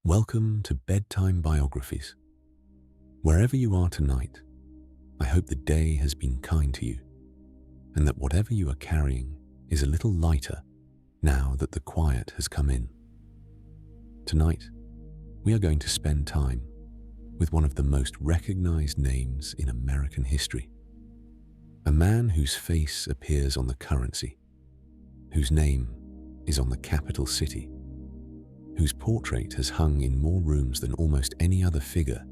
Welcome to Bedtime Biographies. Wherever you are tonight, I hope the day has been kind to you and that whatever you are carrying is a little lighter now that the quiet has come in. Tonight, we are going to spend time with one of the most recognized names in American history. A man whose face appears on the currency, whose name is on the capital city, whose portrait has hung in more rooms than almost any other figure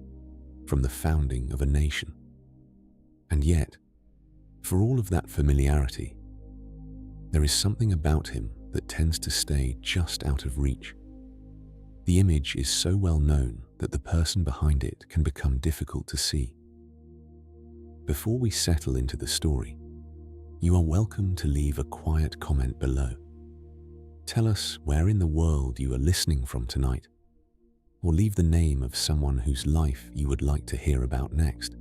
from the founding of a nation. And yet, for all of that familiarity, there is something about him that tends to stay just out of reach. The image is so well known that the person behind it can become difficult to see. Before we settle into the story, you are welcome to leave a quiet comment below. Tell us where in the world you are listening from tonight, or leave the name of someone whose life you would like to hear about next.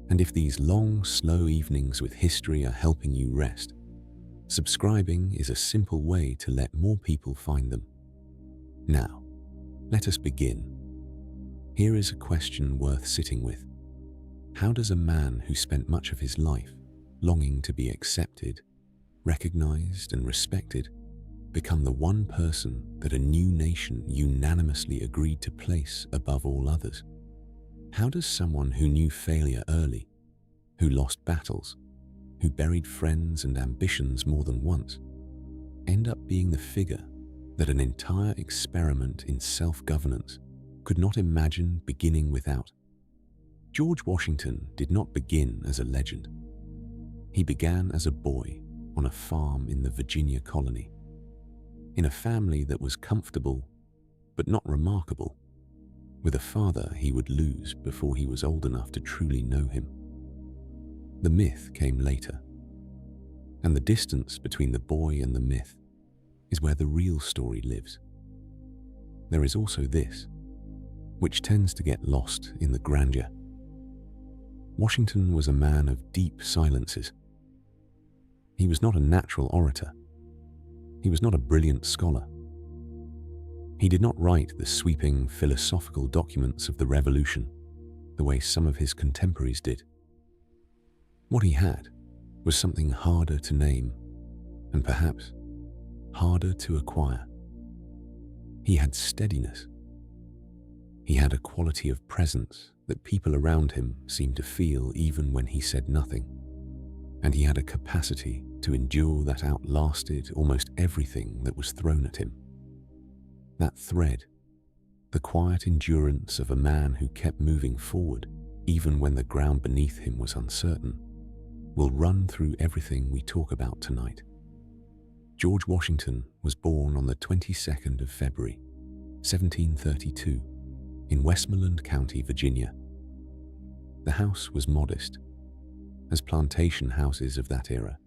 And if these long, slow evenings with history are helping you rest, subscribing is a simple way to let more people find them. Now, let us begin. Here is a question worth sitting with. How does a man who spent much of his life longing to be accepted, recognized, and respected become the one person that a new nation unanimously agreed to place above all others? How does someone who knew failure early, who lost battles, who buried friends and ambitions more than once, end up being the figure that an entire experiment in self-governance could not imagine beginning without? George Washington did not begin as a legend. He began as a boy on a farm in the Virginia colony, in a family that was comfortable but not remarkable, with a father he would lose before he was old enough to truly know him. The myth came later, and the distance between the boy and the myth is where the real story lives. There is also this, which tends to get lost in the grandeur. Washington was a man of deep silences. He was not a natural orator. He was not a brilliant scholar. He did not write the sweeping philosophical documents of the Revolution the way some of his contemporaries did. What he had was something harder to name and perhaps harder to acquire. He had steadiness. He had a quality of presence that people around him seemed to feel even when he said nothing. And he had a capacity to endure that outlasted almost everything that was thrown at him. That thread, the quiet endurance of a man who kept moving forward even when the ground beneath him was uncertain, will run through everything we talk about tonight. George Washington was born on the 22nd of February, 1732, in Westmoreland County, Virginia. The house was modest, as plantation houses of that era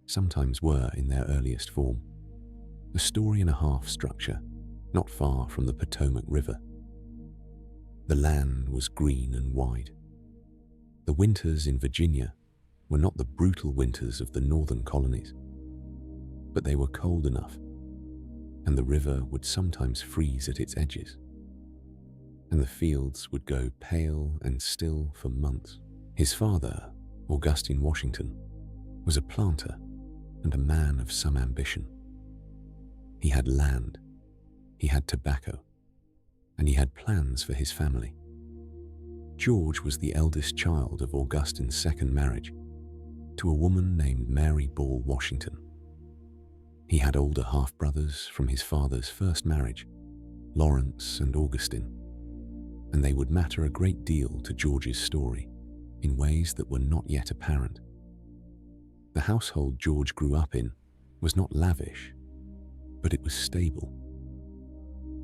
sometimes were in their earliest form, a story-and-a-half structure not far from the Potomac River. The land was green and wide. The winters in Virginia were not the brutal winters of the northern colonies, but they were cold enough, and the river would sometimes freeze at its edges, and the fields would go pale and still for months. His father, Augustine Washington, was a planter and a man of some ambition. He had land, he had tobacco, and he had plans for his family. George was the eldest child of Augustine's second marriage to a woman named Mary Ball Washington. He had older half-brothers from his father's first marriage, Lawrence and Augustine, and they would matter a great deal to George's story in ways that were not yet apparent. The household George grew up in was not lavish, but it was stable.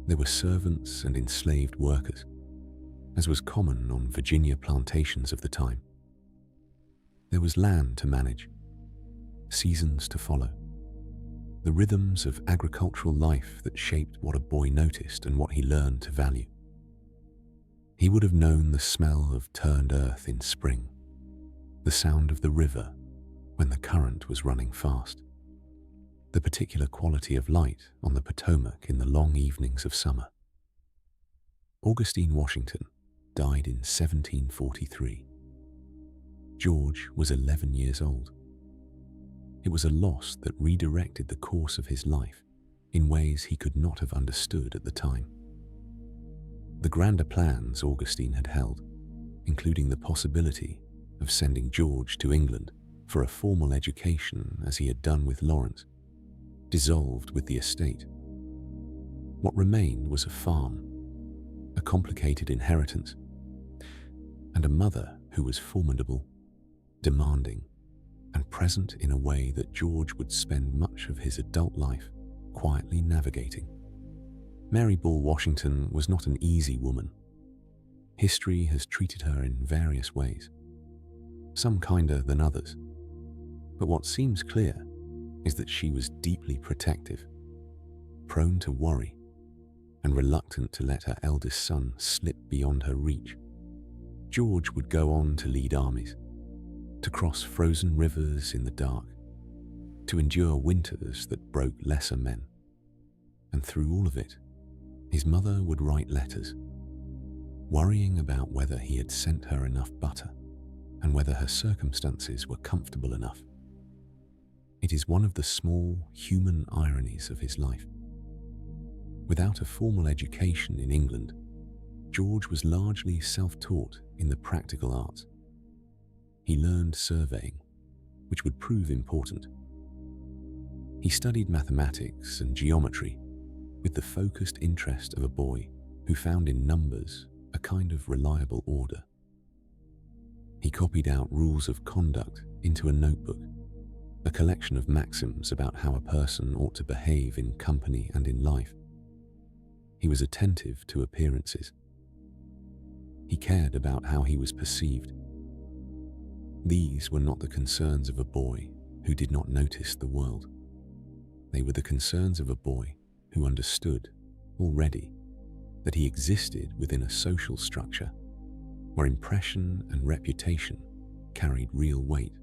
There were servants and enslaved workers, as was common on Virginia plantations of the time. There was land to manage, seasons to follow, the rhythms of agricultural life that shaped what a boy noticed and what he learned to value. He would have known the smell of turned earth in spring, the sound of the river when the current was running fast, the particular quality of light on the Potomac in the long evenings of summer. Augustine Washington died in 1743. George was 11 years old. It was a loss that redirected the course of his life in ways he could not have understood at the time. The grander plans Augustine had held, including the possibility of sending George to England for a formal education as he had done with Lawrence, dissolved with the estate. What remained was a farm, a complicated inheritance, and a mother who was formidable, demanding, and present in a way that George would spend much of his adult life quietly navigating. Mary Ball Washington was not an easy woman. History has treated her in various ways, some kinder than others. But what seems clear is that she was deeply protective, prone to worry, and reluctant to let her eldest son slip beyond her reach. George would go on to lead armies, to cross frozen rivers in the dark, to endure winters that broke lesser men. And through all of it, his mother would write letters, worrying about whether he had sent her enough butter and whether her circumstances were comfortable enough. It is one of the small human ironies of his life. Without a formal education in England, George was largely self-taught in the practical arts. He learned surveying, which would prove important. He studied mathematics and geometry with the focused interest of a boy who found in numbers a kind of reliable order. He copied out rules of conduct into a notebook, a collection of maxims about how a person ought to behave in company and in life. He was attentive to appearances. He cared about how he was perceived. These were not the concerns of a boy who did not notice the world. They were the concerns of a boy who understood already that he existed within a social structure where impression and reputation carried real weight.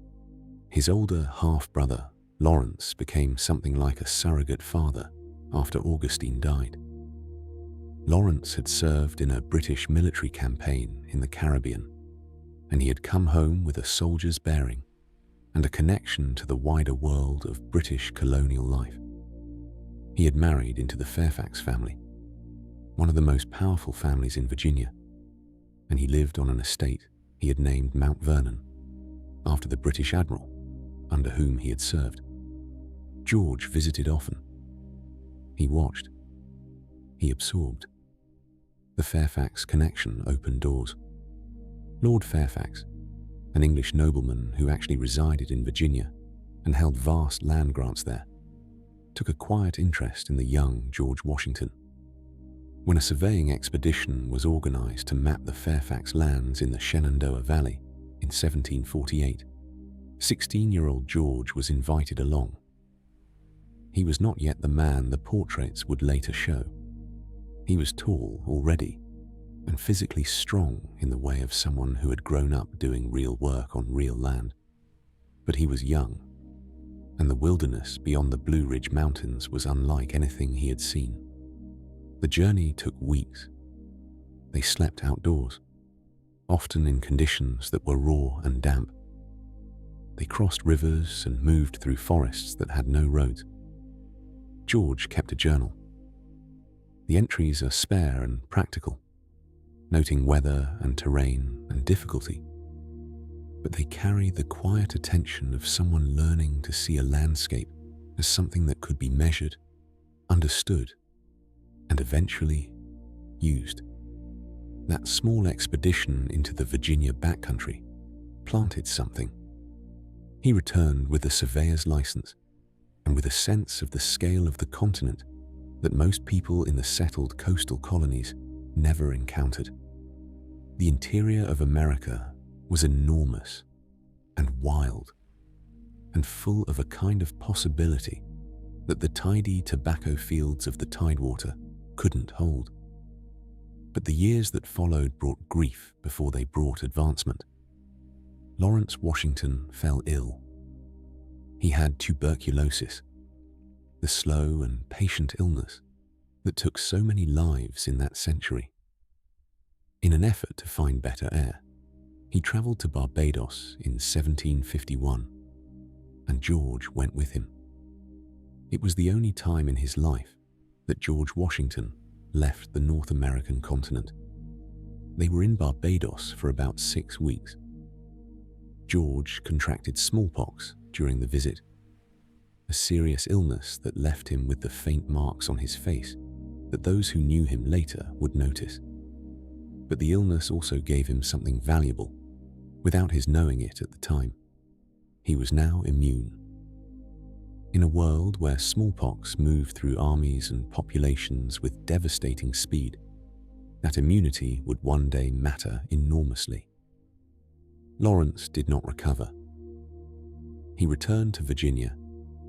His older half-brother, Lawrence, became something like a surrogate father after Augustine died. Lawrence had served in a British military campaign in the Caribbean, and he had come home with a soldier's bearing and a connection to the wider world of British colonial life. He had married into the Fairfax family, one of the most powerful families in Virginia, and he lived on an estate he had named Mount Vernon, after the British admiral under whom he had served. George visited often. He watched. He absorbed. The Fairfax connection opened doors. Lord Fairfax, an English nobleman who actually resided in Virginia and held vast land grants there, took a quiet interest in the young George Washington. When a surveying expedition was organized to map the Fairfax lands in the Shenandoah Valley in 1748, 16-year-old George was invited along. He was not yet the man the portraits would later show. He was tall already and physically strong in the way of someone who had grown up doing real work on real land. But he was young, and the wilderness beyond the Blue Ridge Mountains was unlike anything he had seen. The journey took weeks. They slept outdoors, often in conditions that were raw and damp. They crossed rivers and moved through forests that had no roads. George kept a journal. The entries are spare and practical, noting weather and terrain and difficulty, but they carry the quiet attention of someone learning to see a landscape as something that could be measured, understood, and eventually used. That small expedition into the Virginia backcountry planted something. He returned with a surveyor's license and with a sense of the scale of the continent that most people in the settled coastal colonies never encountered. The interior of America was enormous and wild and full of a kind of possibility that the tidy tobacco fields of the Tidewater couldn't hold. But the years that followed brought grief before they brought advancement. Lawrence Washington fell ill. He had tuberculosis, the slow and patient illness that took so many lives in that century. In an effort to find better air, he traveled to Barbados in 1751, and George went with him. It was the only time in his life that George Washington left the North American continent. They were in Barbados for about 6 weeks. George contracted smallpox during the visit, a serious illness that left him with the faint marks on his face that those who knew him later would notice. But the illness also gave him something valuable, without his knowing it at the time. He was now immune. In a world where smallpox moved through armies and populations with devastating speed, that immunity would one day matter enormously. Lawrence did not recover. He returned to Virginia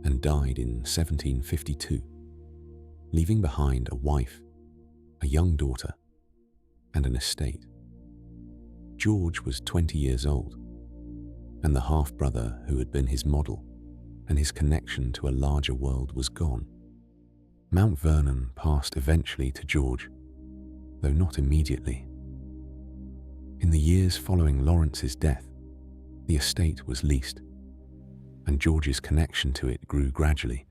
and died in 1752, leaving behind a wife, a young daughter, and an estate. George was 20 years old, and the half-brother who had been his model and his connection to a larger world was gone. Mount Vernon passed eventually to George, though not immediately. In the years following Lawrence's death, the estate was leased, and George's connection to it grew gradually,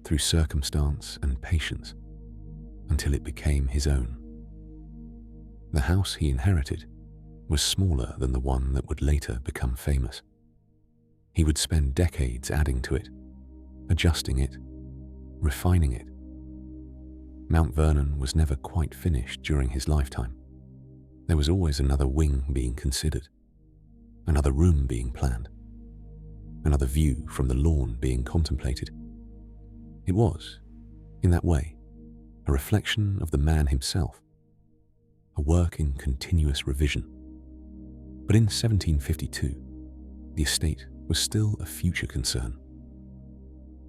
through circumstance and patience, until it became his own. The house he inherited was smaller than the one that would later become famous. He would spend decades adding to it, adjusting it, refining it. Mount Vernon was never quite finished during his lifetime. There was always another wing being considered, another room being planned, another view from the lawn being contemplated. It was, in that way, a reflection of the man himself, a work in continuous revision. But in 1752, the estate was still a future concern.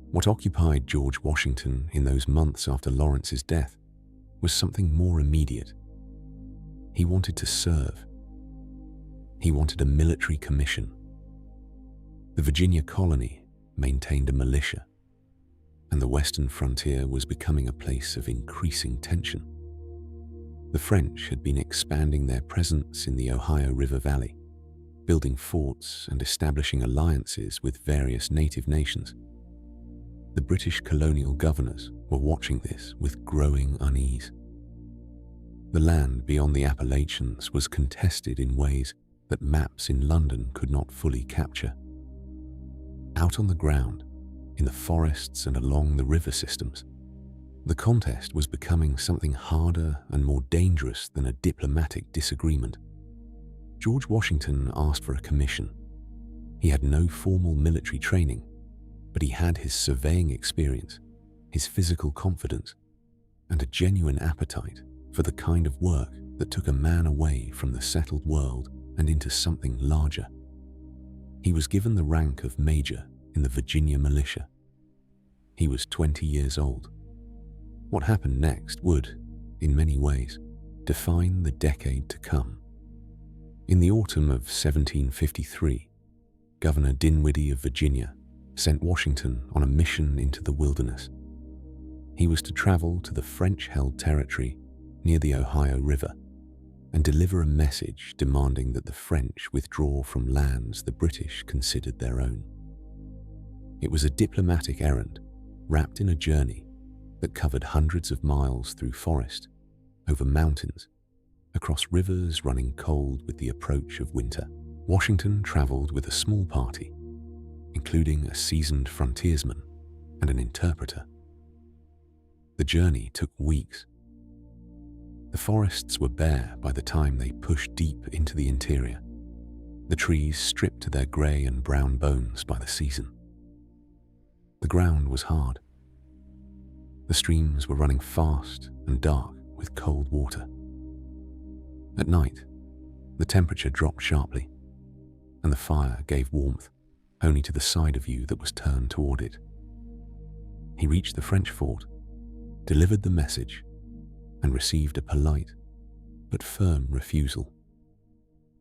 What occupied George Washington in those months after Lawrence's death was something more immediate. He wanted to serve. He wanted a military commission. The Virginia colony maintained a militia, and the western frontier was becoming a place of increasing tension. The French had been expanding their presence in the Ohio River Valley, building forts and establishing alliances with various native nations. The British colonial governors were watching this with growing unease. The land beyond the Appalachians was contested in ways that maps in London could not fully capture. Out on the ground, in the forests and along the river systems, the contest was becoming something harder and more dangerous than a diplomatic disagreement. George Washington asked for a commission. He had no formal military training, but he had his surveying experience, his physical confidence, and a genuine appetite for the kind of work that took a man away from the settled world and into something larger. He was given the rank of major in the Virginia militia. He was 20 years old. What happened next would, in many ways, define the decade to come. In the autumn of 1753, Governor Dinwiddie of Virginia sent Washington on a mission into the wilderness. He was to travel to the French-held territory near the Ohio River and deliver a message demanding that the French withdraw from lands the British considered their own. It was a diplomatic errand wrapped in a journey that covered hundreds of miles through forest, over mountains, across rivers running cold with the approach of winter. Washington traveled with a small party, including a seasoned frontiersman and an interpreter. The journey took weeks. The forests were bare by the time they pushed deep into the interior, the trees stripped to their grey and brown bones by the season. The ground was hard. The streams were running fast and dark with cold water. At night, the temperature dropped sharply, and the fire gave warmth only to the side of you that was turned toward it. He reached the French fort, delivered the message, and received a polite but firm refusal.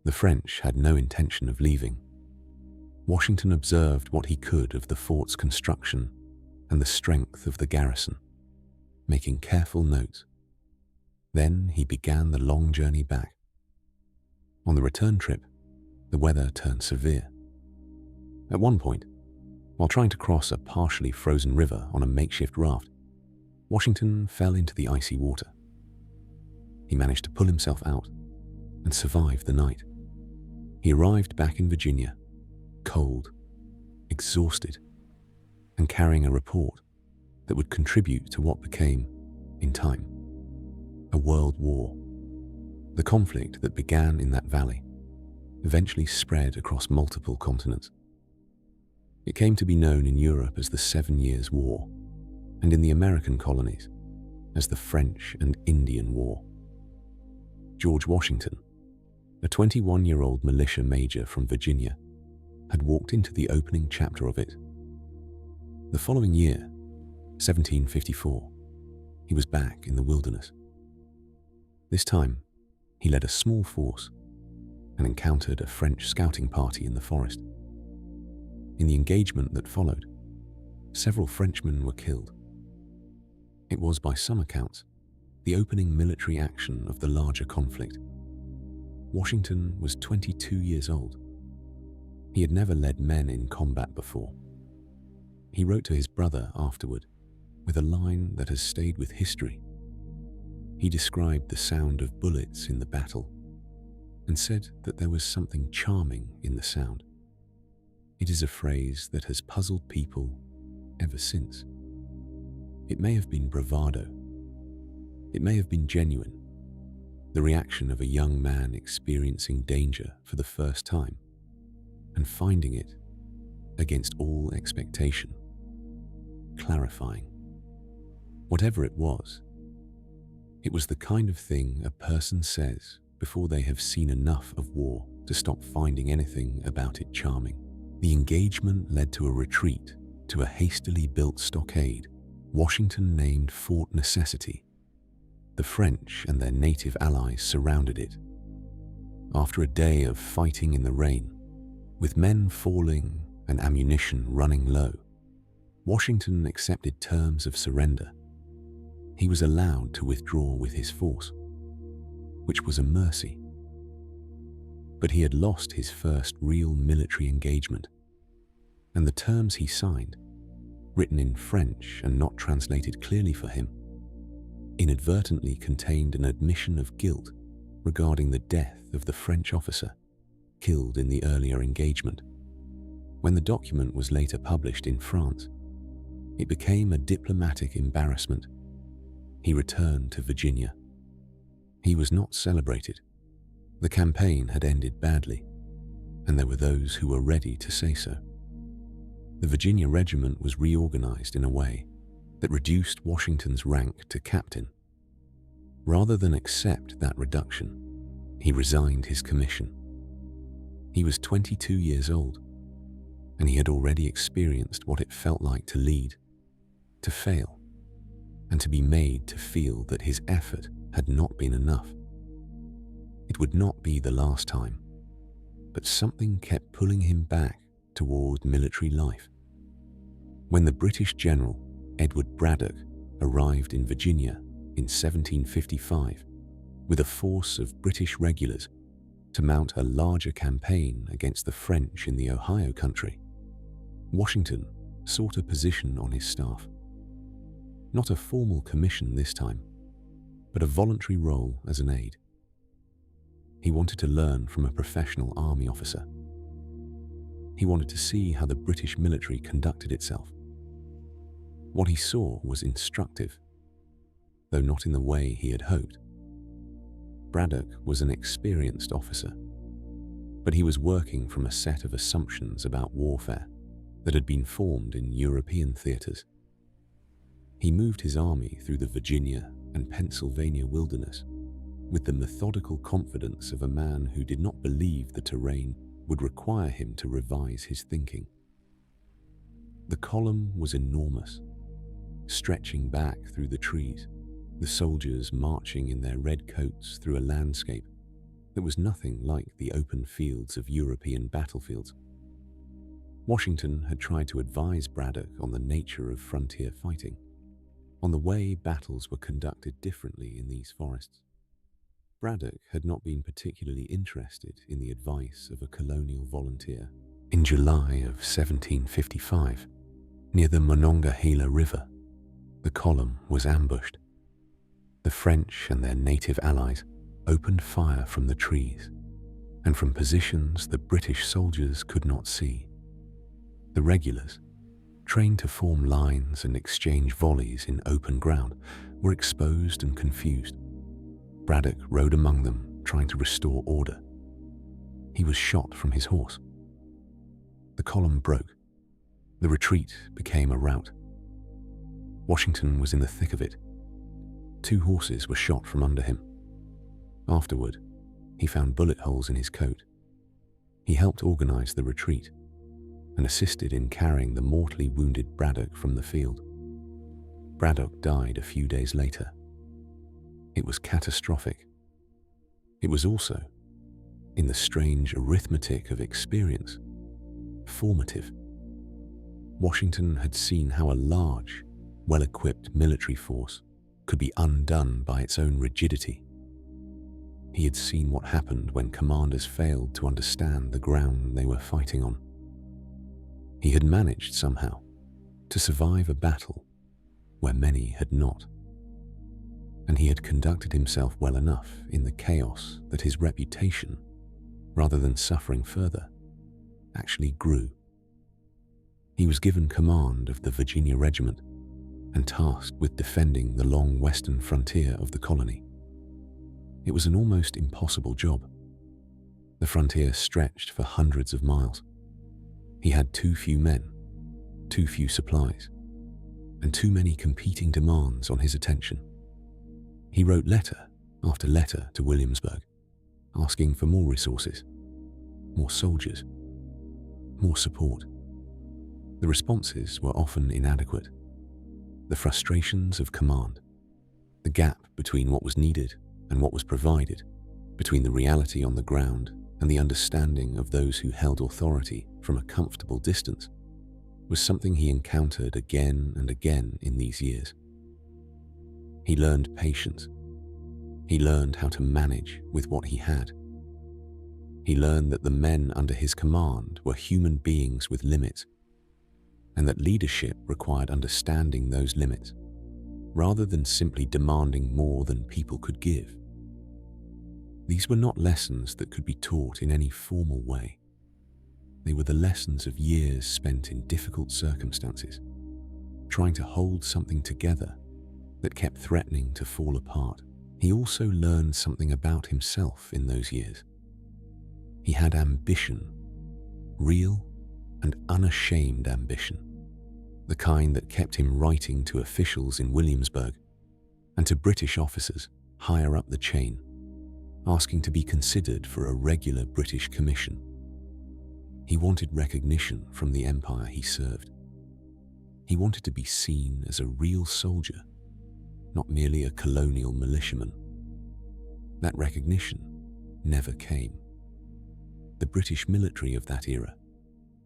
The French had no intention of leaving. Washington observed what he could of the fort's construction and the strength of the garrison, making careful notes. Then he began the long journey back, On the return trip, the weather turned severe. At one point, while trying to cross a partially frozen river on a makeshift raft, Washington fell into the icy water. He managed to pull himself out and survive the night. He arrived back in Virginia, cold, exhausted, and carrying a report that would contribute to what became, in time, a world war. The conflict that began in that valley eventually spread across multiple continents. It came to be known in Europe as the 7 Years' War, and in the American colonies as the French and Indian War. George Washington, a 21-year-old militia major from Virginia, had walked into the opening chapter of it. The following year, 1754, he was back in the wilderness. This time, he led a small force and encountered a French scouting party in the forest. In the engagement that followed, several Frenchmen were killed. It was, by some accounts, the opening military action of the larger conflict. Washington was 22 years old. He had never led men in combat before. He wrote to his brother afterward with a line that has stayed with history. He described the sound of bullets in the battle and said that there was something charming in the sound. It is a phrase that has puzzled people ever since. It may have been bravado. It may have been genuine, the reaction of a young man experiencing danger for the first time and finding it, against all expectation, clarifying. Whatever it was the kind of thing a person says before they have seen enough of war to stop finding anything about it charming. The engagement led to a retreat to a hastily built stockade Washington named Fort Necessity. The French and their native allies surrounded it. After a day of fighting in the rain, with men falling and ammunition running low, Washington accepted terms of surrender. He was allowed to withdraw with his force, which was a mercy. But he had lost his first real military engagement, and the terms he signed, written in French and not translated clearly for him, inadvertently contained an admission of guilt regarding the death of the French officer killed in the earlier engagement. When the document was later published in France, it became a diplomatic embarrassment. He returned to Virginia. He was not celebrated. The campaign had ended badly, and there were those who were ready to say so. The Virginia regiment was reorganized in a way that reduced Washington's rank to captain. Rather than accept that reduction, he resigned his commission. He was 22 years old, and he had already experienced what it felt like to lead, to fail, and to be made to feel that his effort had not been enough. It would not be the last time, but something kept pulling him back toward military life. When the British general Edward Braddock arrived in Virginia in 1755 with a force of British regulars to mount a larger campaign against the French in the Ohio country, Washington sought a position on his staff. Not a formal commission this time, but a voluntary role as an aide. He wanted to learn from a professional army officer. He wanted to see how the British military conducted itself. What he saw was instructive, though not in the way he had hoped. Braddock was an experienced officer, but he was working from a set of assumptions about warfare that had been formed in European theaters. He moved his army through the Virginia and Pennsylvania wilderness with the methodical confidence of a man who did not believe the terrain would require him to revise his thinking. The column was enormous, stretching back through the trees, the soldiers marching in their red coats through a landscape that was nothing like the open fields of European battlefields. Washington had tried to advise Braddock on the nature of frontier fighting, on the way battles were conducted differently in these forests. Braddock had not been particularly interested in the advice of a colonial volunteer. In July of 1755, near the Monongahela River, the column was ambushed. The French and their native allies opened fire from the trees and from positions the British soldiers could not see. The regulars, trained to form lines and exchange volleys in open ground, were exposed and confused. Braddock rode among them, trying to restore order. He was shot from his horse. The column broke. The retreat became a rout. Washington was in the thick of it. 2 horses were shot from under him. Afterward, he found bullet holes in his coat. He helped organize the retreat and assisted in carrying the mortally wounded Braddock from the field. Braddock died a few days later. It was catastrophic. It was also, in the strange arithmetic of experience, formative. Washington had seen how a large, well-equipped military force could be undone by its own rigidity. He had seen what happened when commanders failed to understand the ground they were fighting on. He had managed somehow to survive a battle where many had not. And he had conducted himself well enough in the chaos that his reputation, rather than suffering further, actually grew. He was given command of the Virginia Regiment and tasked with defending the long western frontier of the colony. It was an almost impossible job. The frontier stretched for hundreds of miles. He had too few men, too few supplies, and too many competing demands on his attention. He wrote letter after letter to Williamsburg, asking for more resources, more soldiers, more support. The responses were often inadequate. The frustrations of command, the gap between what was needed and what was provided, between the reality on the ground and the understanding of those who held authority from a comfortable distance, was something he encountered again and again in these years. He learned patience. He learned how to manage with what he had. He learned that the men under his command were human beings with limits, and that leadership required understanding those limits, rather than simply demanding more than people could give. These were not lessons that could be taught in any formal way. They were the lessons of years spent in difficult circumstances, trying to hold something together that kept threatening to fall apart. He also learned something about himself in those years. He had ambition, real and unashamed ambition, the kind that kept him writing to officials in Williamsburg and to British officers higher up the chain, asking to be considered for a regular British commission. He wanted recognition from the empire he served. He wanted to be seen as a real soldier, not merely a colonial militiaman. That recognition never came. The British military of that era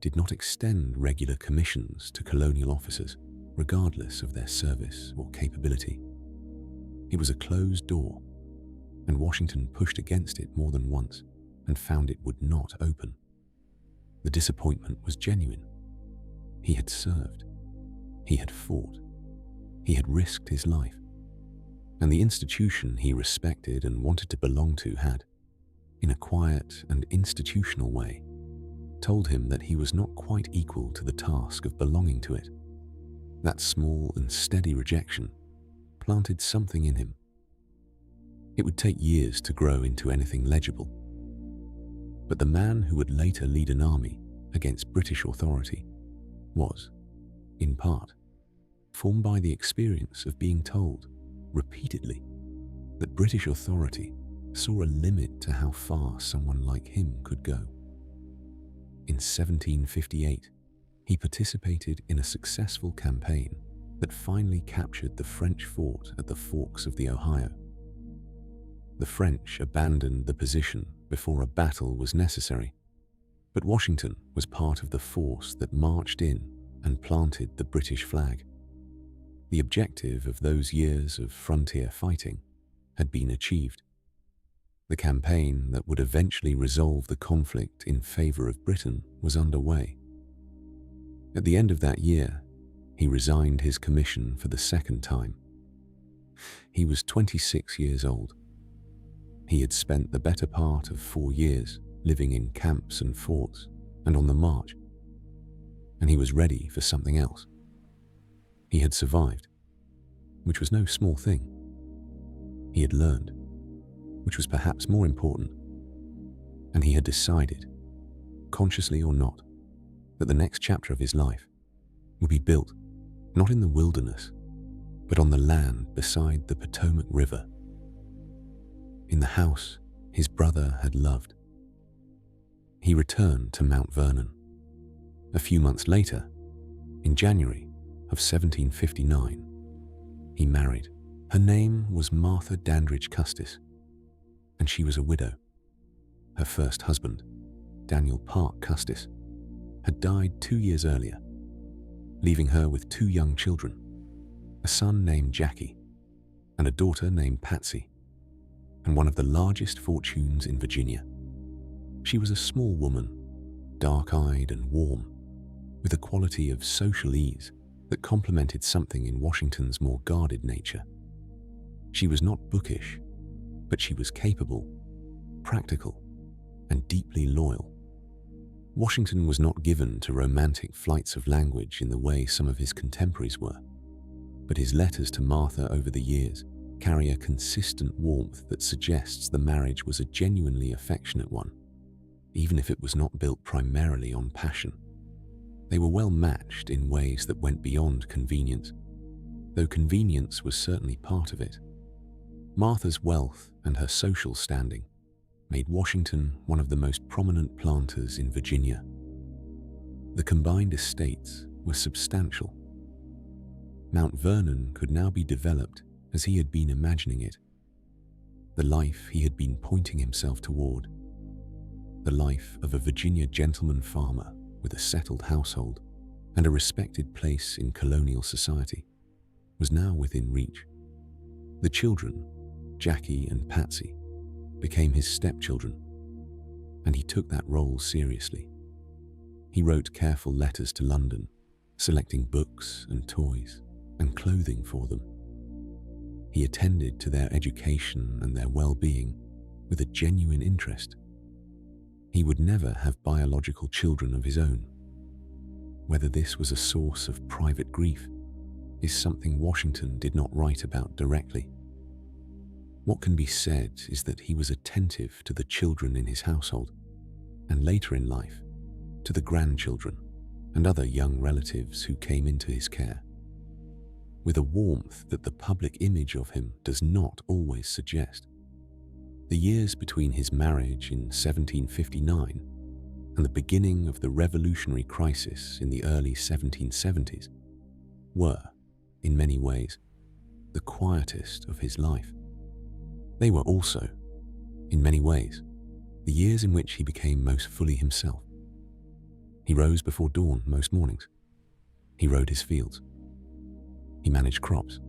did not extend regular commissions to colonial officers, regardless of their service or capability. It was a closed door, and Washington pushed against it more than once and found it would not open. The disappointment was genuine. He had served. He had fought. He had risked his life. And the institution he respected and wanted to belong to had, in a quiet and institutional way, told him that he was not quite equal to the task of belonging to it. That small and steady rejection planted something in him. It would take years to grow into anything legible. But the man who would later lead an army against British authority was, in part, formed by the experience of being told, repeatedly, that British authority saw a limit to how far someone like him could go. In 1758, he participated in a successful campaign that finally captured the French fort at the forks of the Ohio. The French abandoned the position before a battle was necessary, but Washington was part of the force that marched in and planted the British flag. The objective of those years of frontier fighting had been achieved. The campaign that would eventually resolve the conflict in favor of Britain was underway. At the end of that year, he resigned his commission for the second time. He was 26 years old. He had spent the better part of 4 years living in camps and forts and on the march, and he was ready for something else. He had survived, which was no small thing. He had learned, which was perhaps more important, and he had decided, consciously or not, that the next chapter of his life would be built not in the wilderness, but on the land beside the Potomac River, in the house his brother had loved. He returned to Mount Vernon. A few months later, in January of 1759, he married. Her name was Martha Dandridge Custis, and she was a widow. Her first husband, Daniel Park Custis, had died 2 years earlier, leaving her with 2 young children, a son named Jackie and a daughter named Patsy, and one of the largest fortunes in Virginia. She was a small woman, dark-eyed and warm, with a quality of social ease that complemented something in Washington's more guarded nature. She was not bookish, but she was capable, practical, and deeply loyal. Washington was not given to romantic flights of language in the way some of his contemporaries were, but his letters to Martha over the years carry a consistent warmth that suggests the marriage was a genuinely affectionate one, even if it was not built primarily on passion. They were well matched in ways that went beyond convenience, though convenience was certainly part of it. Martha's wealth and her social standing made Washington one of the most prominent planters in Virginia. The combined estates were substantial. Mount Vernon could now be developed as he had been imagining it. The life he had been pointing himself toward. The life of a Virginia gentleman farmer with a settled household and a respected place in colonial society, was now within reach. The children, Jackie and Patsy, became his stepchildren, and he took that role seriously. He wrote careful letters to London, selecting books and toys and clothing for them. He attended to their education and their well-being with a genuine interest. He would never have biological children of his own. Whether this was a source of private grief is something Washington did not write about directly. What can be said is that he was attentive to the children in his household, and later in life, to the grandchildren and other young relatives who came into his care, with a warmth that the public image of him does not always suggest. The years between his marriage in 1759 and the beginning of the Revolutionary Crisis in the early 1770s were, in many ways, the quietest of his life. They were also, in many ways, the years in which he became most fully himself. He rose before dawn most mornings. He rode his fields. He managed crops,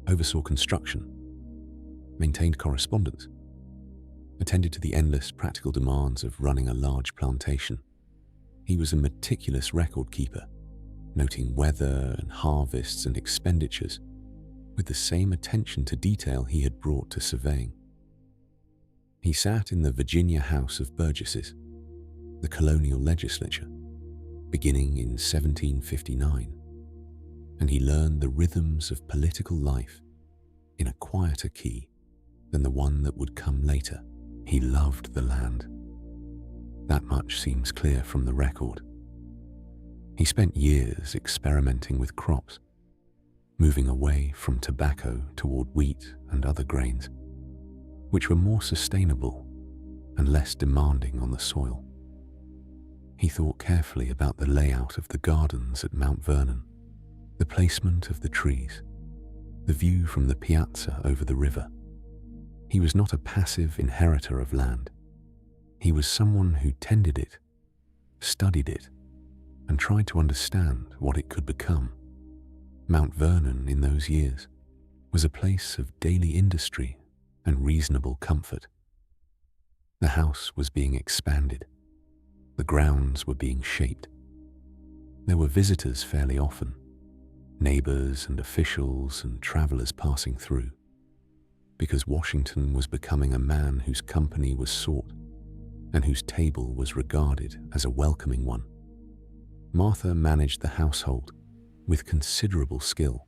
oversaw construction, maintained correspondence, attended to the endless practical demands of running a large plantation. He was a meticulous record keeper, noting weather and harvests and expenditures with the same attention to detail he had brought to surveying. He sat in the Virginia House of Burgesses, the colonial legislature, beginning in 1759, and he learned the rhythms of political life in a quieter key than the one that would come later. He loved the land. That much seems clear from the record. He spent years experimenting with crops, moving away from tobacco toward wheat and other grains, which were more sustainable and less demanding on the soil. He thought carefully about the layout of the gardens at Mount Vernon, the placement of the trees, the view from the piazza over the river. He was not a passive inheritor of land. He was someone who tended it, studied it, and tried to understand what it could become. Mount Vernon in those years was a place of daily industry and reasonable comfort. The house was being expanded. The grounds were being shaped. There were visitors fairly often, neighbors and officials and travelers passing through, because Washington was becoming a man whose company was sought and whose table was regarded as a welcoming one. Martha managed the household with considerable skill.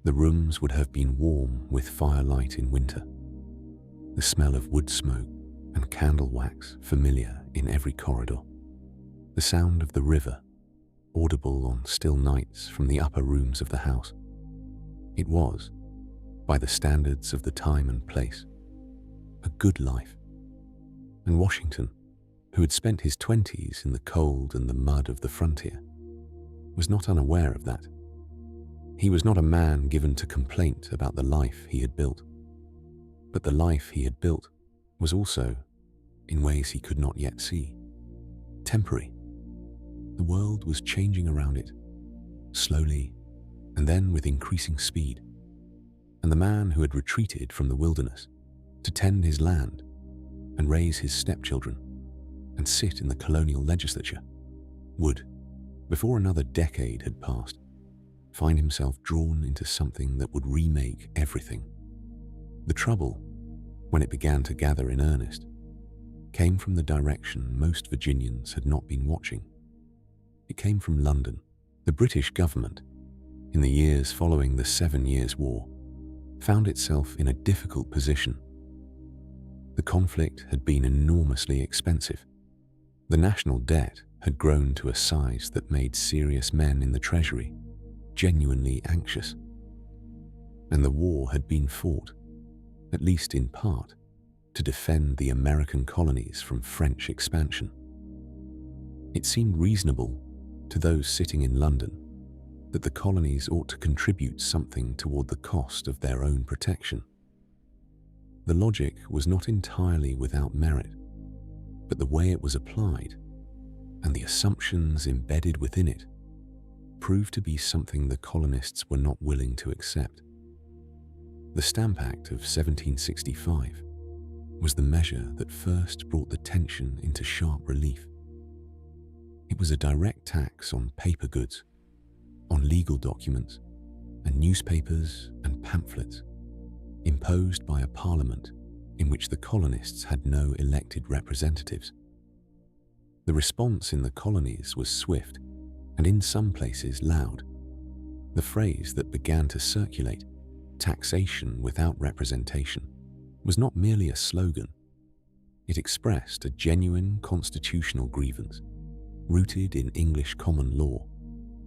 The rooms would have been warm with firelight in winter, the smell of wood smoke and candle wax familiar in every corridor, the sound of the river audible on still nights from the upper rooms of the house. It was, by the standards of the time and place, a good life. And Washington, who had spent his 20s in the cold and the mud of the frontier, was not unaware of that. He was not a man given to complaint about the life he had built. But the life he had built was also, in ways he could not yet see, temporary. The world was changing around it, slowly, and then with increasing speed. And the man who had retreated from the wilderness to tend his land and raise his stepchildren and sit in the colonial legislature would, before another decade had passed, find himself drawn into something that would remake everything. The trouble, when it began to gather in earnest, came from the direction most Virginians had not been watching. It came from London. The British government, in the years following the 7 Years' War, found itself in a difficult position. The conflict had been enormously expensive. The national debt had grown to a size that made serious men in the Treasury genuinely anxious. And the war had been fought, at least in part, to defend the American colonies from French expansion. It seemed reasonable to those sitting in London that the colonies ought to contribute something toward the cost of their own protection. The logic was not entirely without merit, but the way it was applied and the assumptions embedded within it proved to be something the colonists were not willing to accept. The Stamp Act of 1765 was the measure that first brought the tension into sharp relief. It was a direct tax on paper goods, on legal documents, and newspapers and pamphlets, imposed by a parliament in which the colonists had no elected representatives. The response in the colonies was swift and in some places loud. The phrase that began to circulate, taxation without representation, was not merely a slogan. It expressed a genuine constitutional grievance, rooted in English common law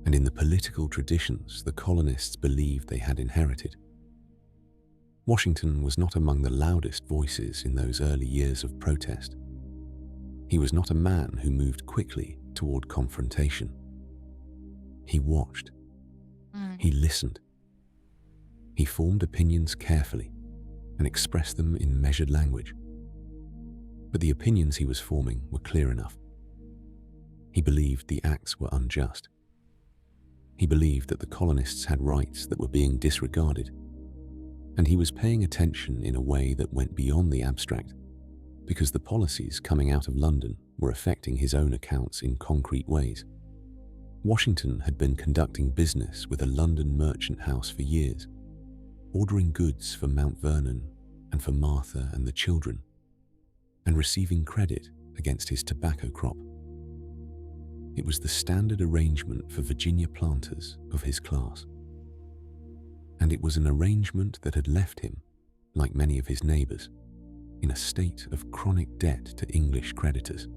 and in the political traditions the colonists believed they had inherited. Washington was not among the loudest voices in those early years of protest. He was not a man who moved quickly toward confrontation. He watched. He listened. He formed opinions carefully and expressed them in measured language. But the opinions he was forming were clear enough. He believed the acts were unjust. He believed that the colonists had rights that were being disregarded, and he was paying attention in a way that went beyond the abstract, because the policies coming out of London were affecting his own accounts in concrete ways. Washington had been conducting business with a London merchant house for years, ordering goods for Mount Vernon and for Martha and the children, and receiving credit against his tobacco crop. It was the standard arrangement for Virginia planters of his class. And it was an arrangement that had left him, like many of his neighbors, in a state of chronic debt to English creditors.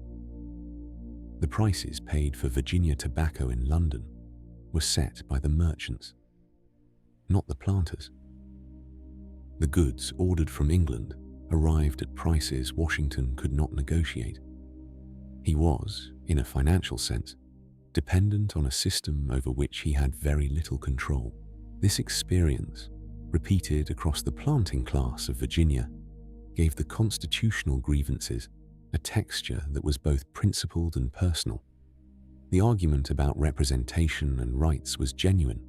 The prices paid for Virginia tobacco in London were set by the merchants, not the planters. The goods ordered from England arrived at prices Washington could not negotiate. He was, in a financial sense, dependent on a system over which he had very little control. This experience, repeated across the planting class of Virginia, gave the constitutional grievances a texture that was both principled and personal. The argument about representation and rights was genuine,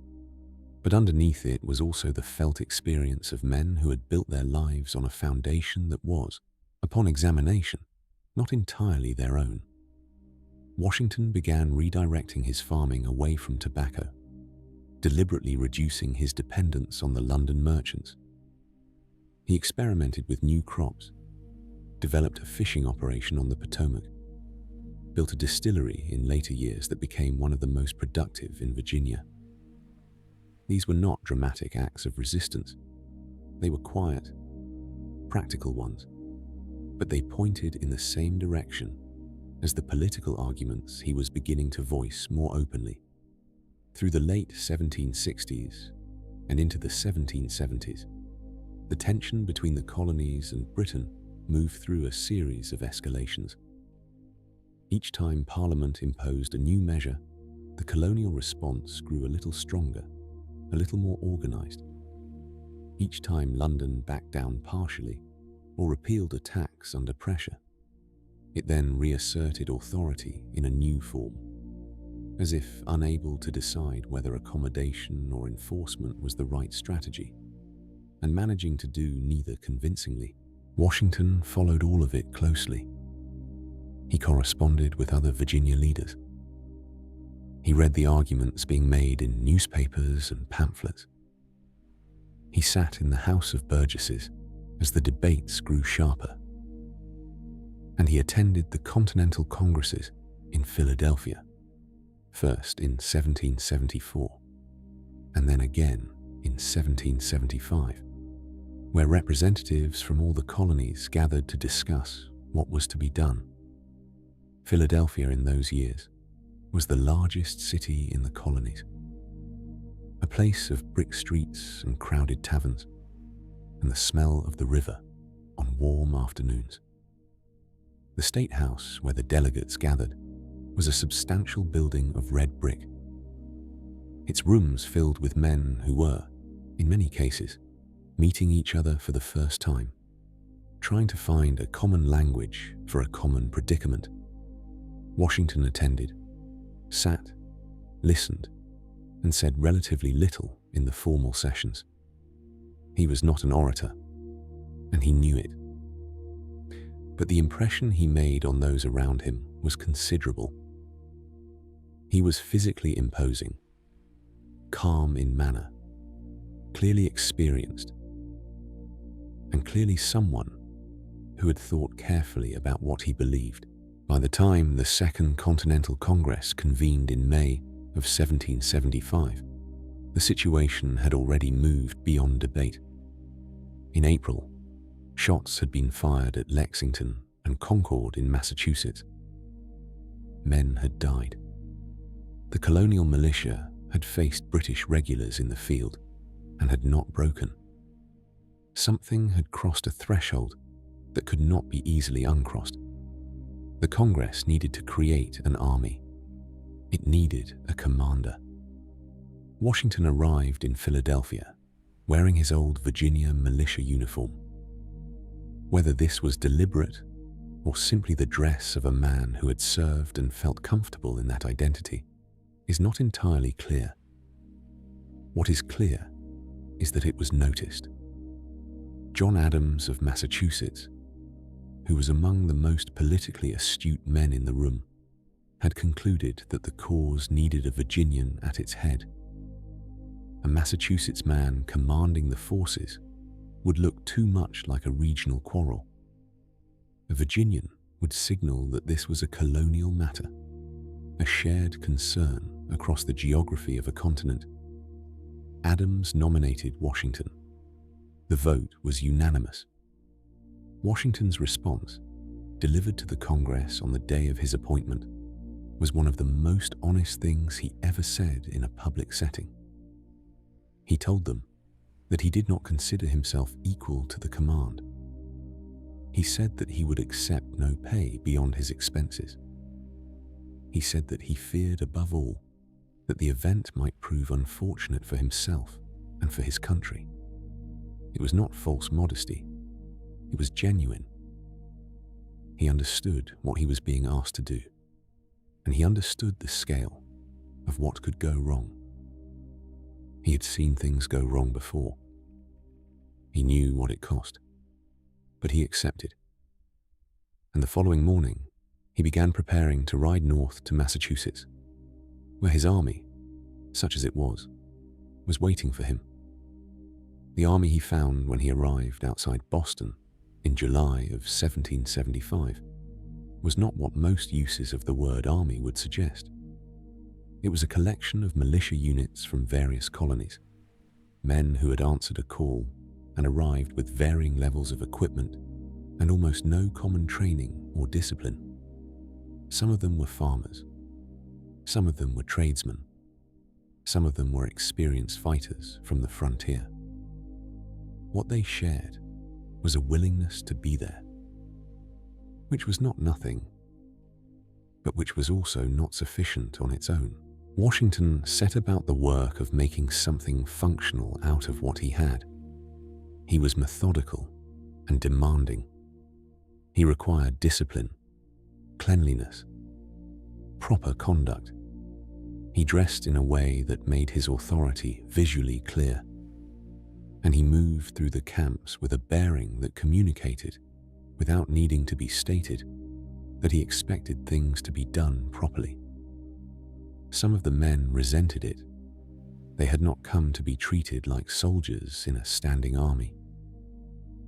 but underneath it was also the felt experience of men who had built their lives on a foundation that was, Upon examination, not entirely their own, Washington began redirecting his farming away from tobacco, deliberately reducing his dependence on the London merchants. He experimented with new crops, developed a fishing operation on the Potomac, built a distillery in later years that became one of the most productive in Virginia. These were not dramatic acts of resistance. They were quiet, practical ones, but they pointed in the same direction as the political arguments he was beginning to voice more openly. Through the late 1760s and into the 1770s, the tension between the colonies and Britain moved through a series of escalations. Each time Parliament imposed a new measure, the colonial response grew a little stronger, a little more organized. Each time London backed down partially or repealed a tax under pressure, it then reasserted authority in a new form. As if unable to decide whether accommodation or enforcement was the right strategy, and managing to do neither convincingly, Washington followed all of it closely. He corresponded with other Virginia leaders. He read the arguments being made in newspapers and pamphlets. He sat in the House of Burgesses as the debates grew sharper. And he attended the Continental Congresses in Philadelphia, first in 1774, and then again in 1775, where representatives from all the colonies gathered to discuss what was to be done. Philadelphia in those years was the largest city in the colonies, a place of brick streets and crowded taverns, and the smell of the river on warm afternoons. The State House, where the delegates gathered, was a substantial building of red brick. Its rooms filled with men who were, in many cases, meeting each other for the first time, trying to find a common language for a common predicament. Washington attended, sat, listened, and said relatively little in the formal sessions. He was not an orator, and he knew it. But the impression he made on those around him was considerable. He was physically imposing, calm in manner, clearly experienced, and clearly someone who had thought carefully about what he believed. By the time the Second Continental Congress convened in May of 1775, the situation had already moved beyond debate. In April, shots had been fired at Lexington and Concord in Massachusetts. Men had died. The colonial militia had faced British regulars in the field and had not broken. Something had crossed a threshold that could not be easily uncrossed. The Congress needed to create an army. It needed a commander. Washington arrived in Philadelphia wearing his old Virginia militia uniform. Whether this was deliberate or simply the dress of a man who had served and felt comfortable in that identity is not entirely clear. What is clear is that it was noticed. John Adams of Massachusetts, who was among the most politically astute men in the room, had concluded that the cause needed a Virginian at its head. A Massachusetts man commanding the forces would look too much like a regional quarrel. A Virginian would signal that this was a colonial matter, a shared concern across the geography of a continent. Adams nominated Washington. The vote was unanimous. Washington's response, delivered to the Congress on the day of his appointment, was one of the most honest things he ever said in a public setting. He told them that he did not consider himself equal to the command. He said that he would accept no pay beyond his expenses. He said that he feared above all that the event might prove unfortunate for himself and for his country. It was not false modesty. It was genuine. He understood what he was being asked to do, and he understood the scale of what could go wrong. He had seen things go wrong before. He knew what it cost, but he accepted. and the following morning, he began preparing to ride north to Massachusetts, where his army, such as it was waiting for him. The army he found when he arrived outside Boston in July of 1775 was not what most uses of the word army would suggest. It was a collection of militia units from various colonies, men who had answered a call and arrived with varying levels of equipment and almost no common training or discipline. Some of them were farmers, some of them were tradesmen, some of them were experienced fighters from the frontier. What they shared was a willingness to be there, which was not nothing, but which was also not sufficient on its own. Washington set about the work of making something functional out of what he had. He was methodical and demanding. He required discipline, cleanliness, proper conduct. He dressed in a way that made his authority visually clear, and he moved through the camps with a bearing that communicated, without needing to be stated, that he expected things to be done properly. Some of the men resented it. They had not come to be treated like soldiers in a standing army.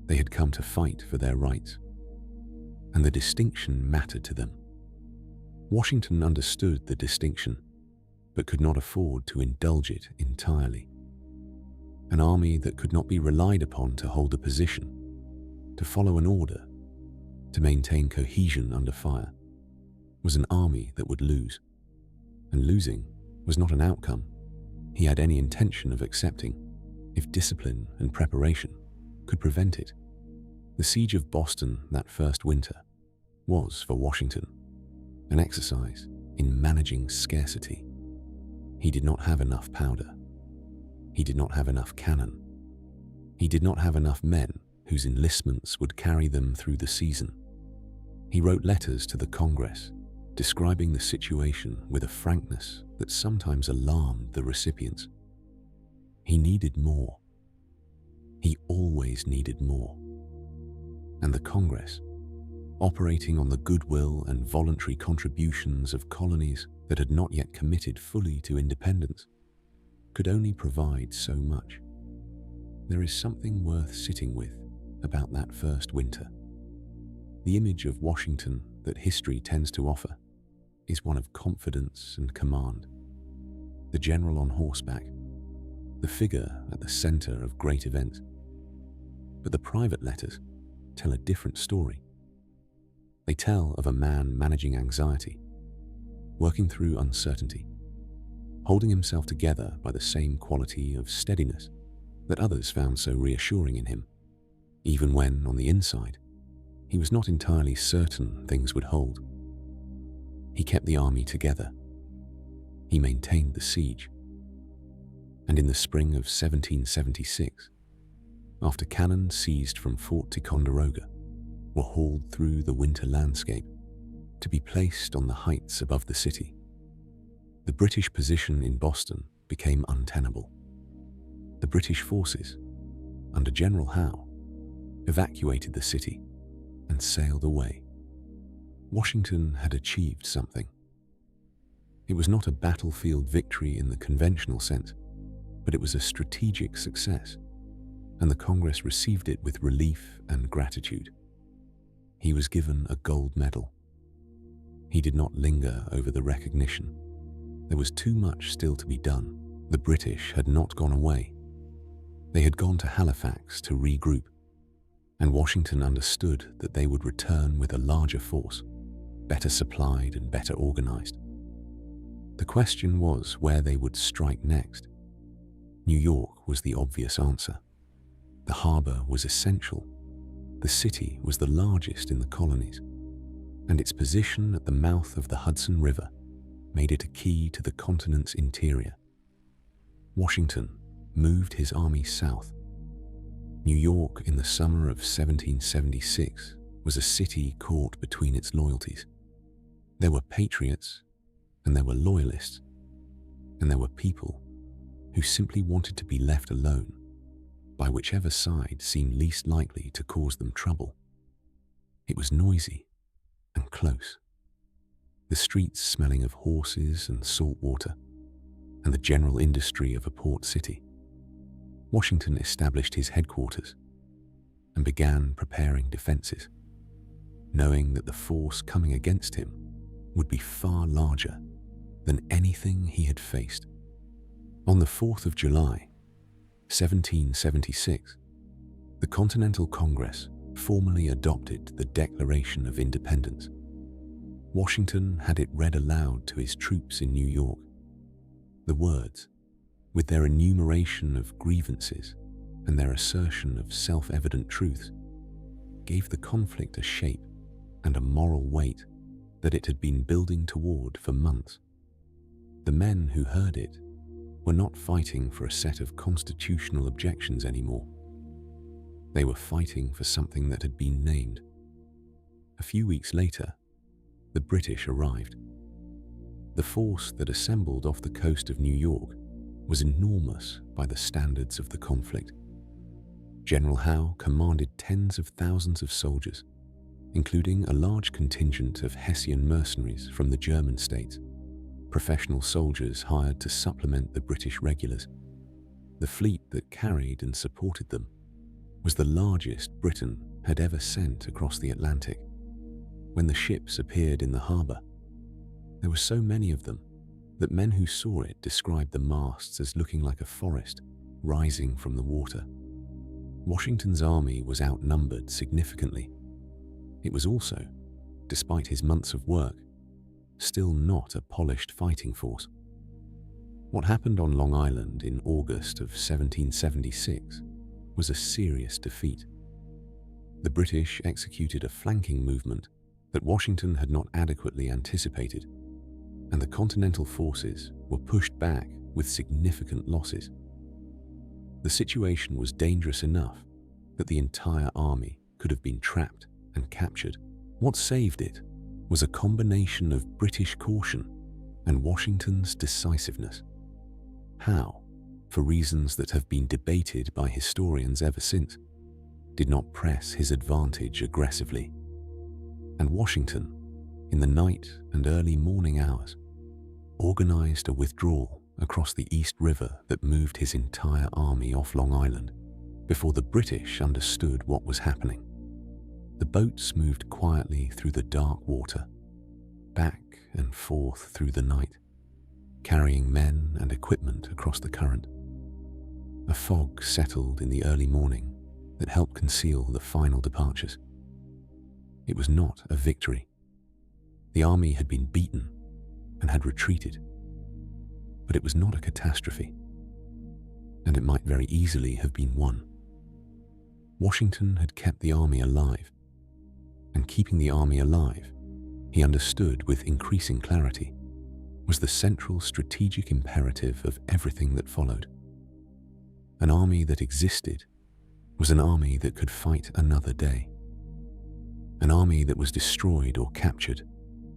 They had come to fight for their rights, and the distinction mattered to them. Washington understood the distinction, but could not afford to indulge it entirely. An army that could not be relied upon to hold a position, to follow an order, to maintain cohesion under fire, was an army that would lose. And losing was not an outcome he had any intention of accepting, if discipline and preparation could prevent it. The siege of Boston that first winter was, for Washington, an exercise in managing scarcity. He did not have enough powder. He did not have enough cannon. He did not have enough men whose enlistments would carry them through the season. He wrote letters to the Congress describing the situation with a frankness that sometimes alarmed the recipients. He needed more. He always needed more. And the Congress, operating on the goodwill and voluntary contributions of colonies that had not yet committed fully to independence, could only provide so much. There is something worth sitting with about that first winter. The image of Washington that history tends to offer is one of confidence and command. The general on horseback, the figure at the center of great events. But the private letters tell a different story. They tell of a man managing anxiety, working through uncertainty, holding himself together by the same quality of steadiness that others found so reassuring in him, even when, on the inside, he was not entirely certain things would hold. He kept the army together. He maintained the siege. And in the spring of 1776, after cannon seized from Fort Ticonderoga were hauled through the winter landscape to be placed on the heights above the city, the British position in Boston became untenable. The British forces, under General Howe, evacuated the city and sailed away. Washington had achieved something. It was not a battlefield victory in the conventional sense, but it was a strategic success, and the Congress received it with relief and gratitude. He was given a gold medal. He did not linger over the recognition. There was too much still to be done. The British had not gone away. They had gone to Halifax to regroup, and Washington understood that they would return with a larger force, better supplied and better organized. The question was where they would strike next. New York was the obvious answer. The harbor was essential. The city was the largest in the colonies, and its position at the mouth of the Hudson River made it a key to the continent's interior. Washington moved his army south. New York in the summer of 1776 was a city caught between its loyalties. There were patriots, and there were loyalists, and there were people who simply wanted to be left alone by whichever side seemed least likely to cause them trouble. It was noisy, close, the streets smelling of horses and salt water, and the general industry of a port city. Washington established his headquarters and began preparing defenses, knowing that the force coming against him would be far larger than anything he had faced. On the 4th of July, 1776, the Continental Congress formally adopted the Declaration of Independence. Washington had it read aloud to his troops in New York. The words, with their enumeration of grievances and their assertion of self-evident truths, gave the conflict a shape and a moral weight that it had been building toward for months. The men who heard it were not fighting for a set of constitutional objections anymore. They were fighting for something that had been named. A few weeks later, the British arrived. The force that assembled off the coast of New York was enormous by the standards of the conflict. General Howe commanded tens of thousands of soldiers, including a large contingent of Hessian mercenaries from the German states, professional soldiers hired to supplement the British regulars. The fleet that carried and supported them was the largest Britain had ever sent across the Atlantic. When the ships appeared in the harbor, there were so many of them that men who saw it described the masts as looking like a forest rising from the water. Washington's army was outnumbered significantly. It was also, despite his months of work, still not a polished fighting force. What happened on Long Island in August of 1776 was a serious defeat. The British executed a flanking movement that Washington had not adequately anticipated, and the Continental forces were pushed back with significant losses. The situation was dangerous enough that the entire army could have been trapped and captured. What saved it was a combination of British caution and Washington's decisiveness. Howe, for reasons that have been debated by historians ever since, did not press his advantage aggressively, and Washington, in the night and early morning hours, organized a withdrawal across the East River that moved his entire army off Long Island before the British understood what was happening. The boats moved quietly through the dark water, back and forth through the night, carrying men and equipment across the current. A fog settled in the early morning that helped conceal the final departures. It was not a victory. The army had been beaten and had retreated, but it was not a catastrophe, and it might very easily have been won. Washington had kept the army alive, and keeping the army alive, he understood with increasing clarity, was the central strategic imperative of everything that followed. An army that existed was an army that could fight another day. An army that was destroyed or captured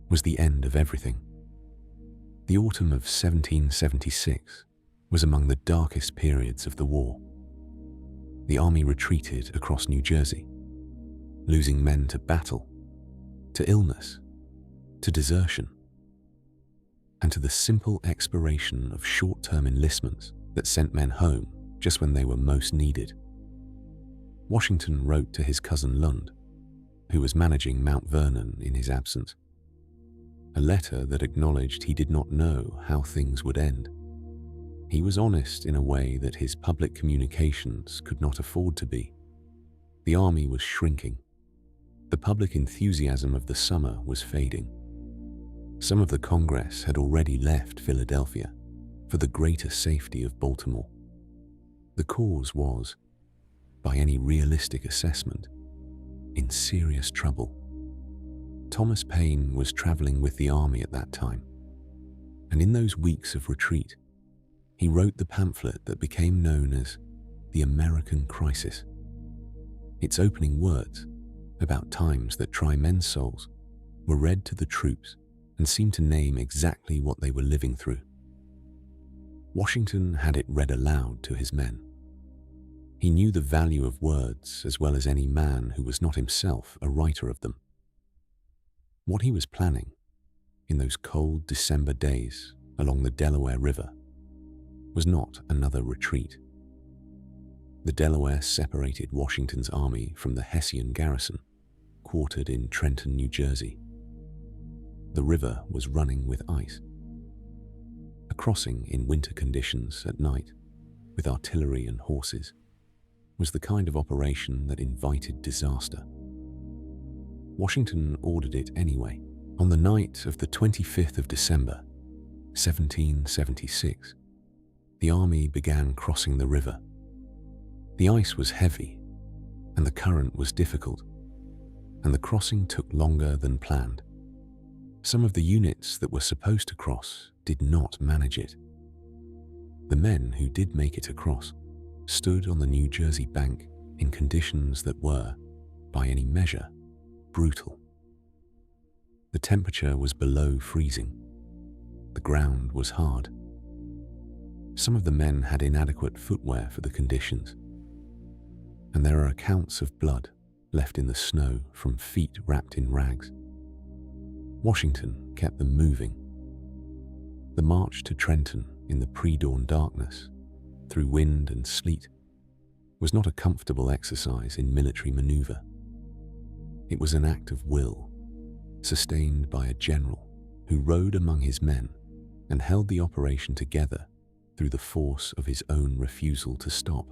was the end of everything. The autumn of 1776 was among the darkest periods of the war. The army retreated across New Jersey, losing men to battle, to illness, to desertion, and to the simple expiration of short-term enlistments that sent men home just when they were most needed. Washington wrote to his cousin Lund, who was managing Mount Vernon in his absence, a letter that acknowledged he did not know how things would end. He was honest in a way that his public communications could not afford to be. The army was shrinking. The public enthusiasm of the summer was fading. Some of the Congress had already left Philadelphia for the greater safety of Baltimore. The cause was, by any realistic assessment, in serious trouble. Thomas Paine was traveling with the army at that time, and in those weeks of retreat, he wrote the pamphlet that became known as The American Crisis. Its opening words, about times that try men's souls, were read to the troops and seemed to name exactly what they were living through. Washington had it read aloud to his men. He knew the value of words as well as any man who was not himself a writer of them. What he was planning in those cold December days along the Delaware River was not another retreat. The Delaware separated Washington's army from the Hessian garrison quartered in Trenton, New Jersey. The river was running with ice. A crossing in winter conditions at night, with artillery and horses, was the kind of operation that invited disaster. Washington ordered it anyway. On the night of the 25th of December, 1776, the army began crossing the river. The ice was heavy, and the current was difficult, and the crossing took longer than planned. Some of the units that were supposed to cross did not manage it. The men who did make it across stood on the New Jersey bank in conditions that were, by any measure, brutal. The temperature was below freezing. The ground was hard. Some of the men had inadequate footwear for the conditions, and there are accounts of blood left in the snow from feet wrapped in rags. Washington kept them moving. The march to Trenton in the pre-dawn darkness, through wind and sleet, was not a comfortable exercise in military maneuver. It was an act of will, sustained by a general who rode among his men and held the operation together through the force of his own refusal to stop.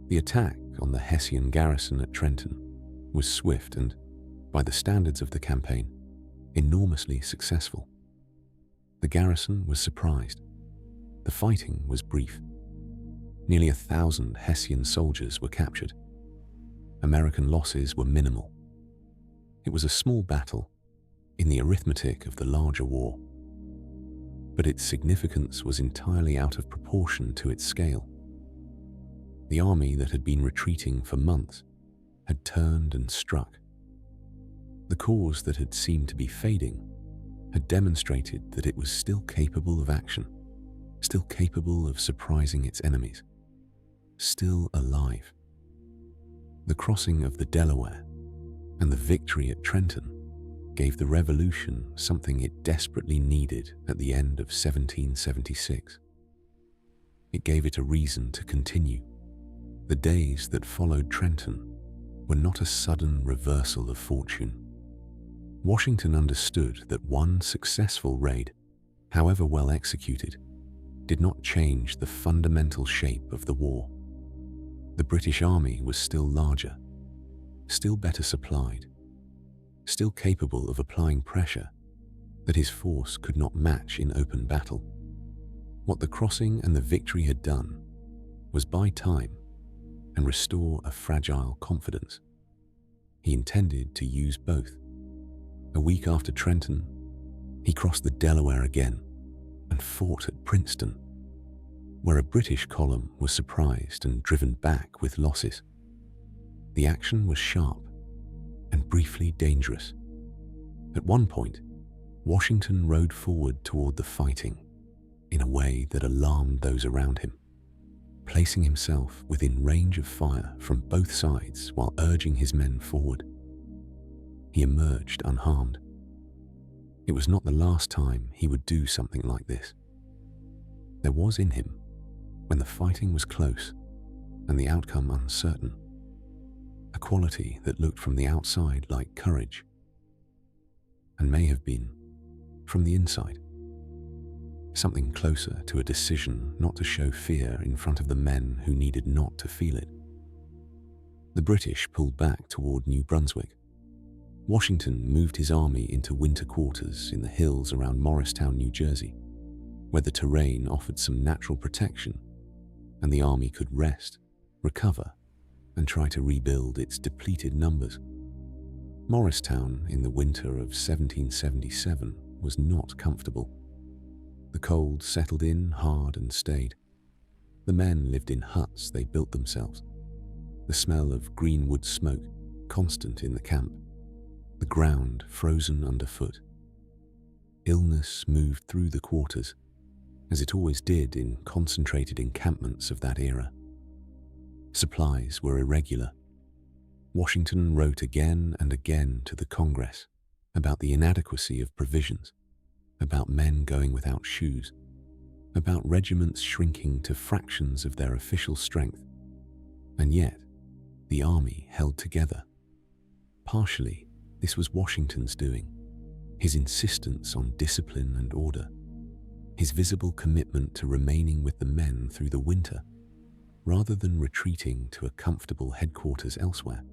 The attack on the Hessian garrison at Trenton was swift and, by the standards of the campaign, enormously successful. The garrison was surprised. The fighting was brief. Nearly 1,000 Hessian soldiers were captured. American losses were minimal. It was a small battle in the arithmetic of the larger war, but its significance was entirely out of proportion to its scale. The army that had been retreating for months had turned and struck. The cause that had seemed to be fading had demonstrated that it was still capable of action, still capable of surprising its enemies, still alive. The crossing of the Delaware and the victory at Trenton gave the Revolution something it desperately needed at the end of 1776. It gave it a reason to continue. The days that followed Trenton were not a sudden reversal of fortune. Washington understood that one successful raid, however well executed, did not change the fundamental shape of the war. The British Army was still larger, still better supplied, still capable of applying pressure that his force could not match in open battle. What the crossing and the victory had done was buy time and restore a fragile confidence. He intended to use both. A week after Trenton, he crossed the Delaware again and fought at Princeton, where a British column was surprised and driven back with losses. The action was sharp and briefly dangerous. At one point, Washington rode forward toward the fighting in a way that alarmed those around him, placing himself within range of fire from both sides while urging his men forward. He emerged unharmed. It was not the last time he would do something like this. There was in him, when the fighting was close and the outcome uncertain, a quality that looked from the outside like courage, and may have been, from the inside, something closer to a decision not to show fear in front of the men who needed not to feel it. The British pulled back toward New Brunswick. Washington moved his army into winter quarters in the hills around Morristown, New Jersey, where the terrain offered some natural protection and the army could rest, recover, and try to rebuild its depleted numbers. Morristown in the winter of 1777 was not comfortable. The cold settled in hard and stayed. The men lived in huts they built themselves. The smell of green wood smoke constant in the camp. The ground frozen underfoot. Illness moved through the quarters, as it always did in concentrated encampments of that era. Supplies were irregular. Washington wrote again and again to the Congress, about the inadequacy of provisions, about men going without shoes, about regiments shrinking to fractions of their official strength. And yet, the army held together. Partially, this was Washington's doing, his insistence on discipline and order, his visible commitment to remaining with the men through the winter, rather than retreating to a comfortable headquarters elsewhere.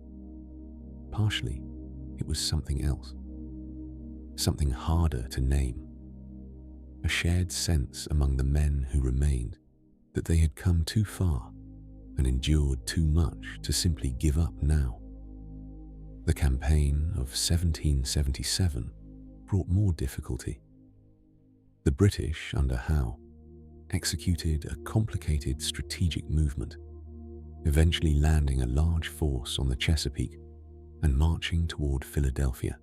Partially, it was something else, something harder to name, a shared sense among the men who remained that they had come too far and endured too much to simply give up now. The campaign of 1777 brought more difficulty. The British, under Howe, executed a complicated strategic movement, eventually landing a large force on the Chesapeake and marching toward Philadelphia.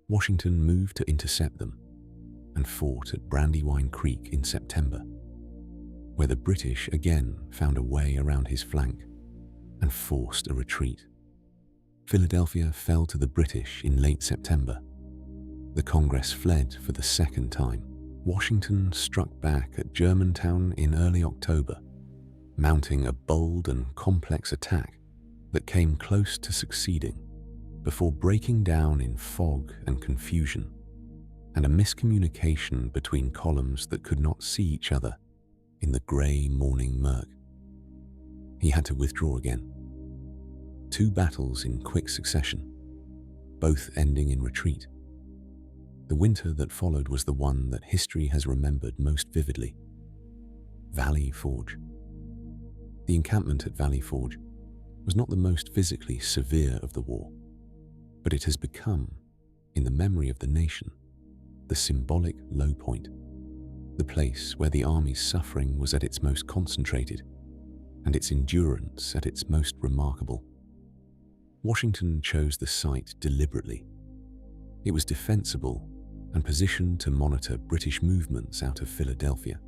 Washington moved to intercept them and fought at Brandywine Creek in September, where the British again found a way around his flank and forced a retreat. Philadelphia fell to the British in late September. The Congress fled for the second time. Washington struck back at Germantown in early October, mounting a bold and complex attack that came close to succeeding before breaking down in fog and confusion and a miscommunication between columns that could not see each other in the grey morning murk. He had to withdraw again. 2 battles in quick succession, both ending in retreat. The winter that followed was the one that history has remembered most vividly. Valley Forge. The encampment at Valley Forge was not the most physically severe of the war, but it has become, in the memory of the nation, the symbolic low point, the place where the army's suffering was at its most concentrated and its endurance at its most remarkable. Washington chose the site deliberately. It was defensible and positioned to monitor British movements out of Philadelphia.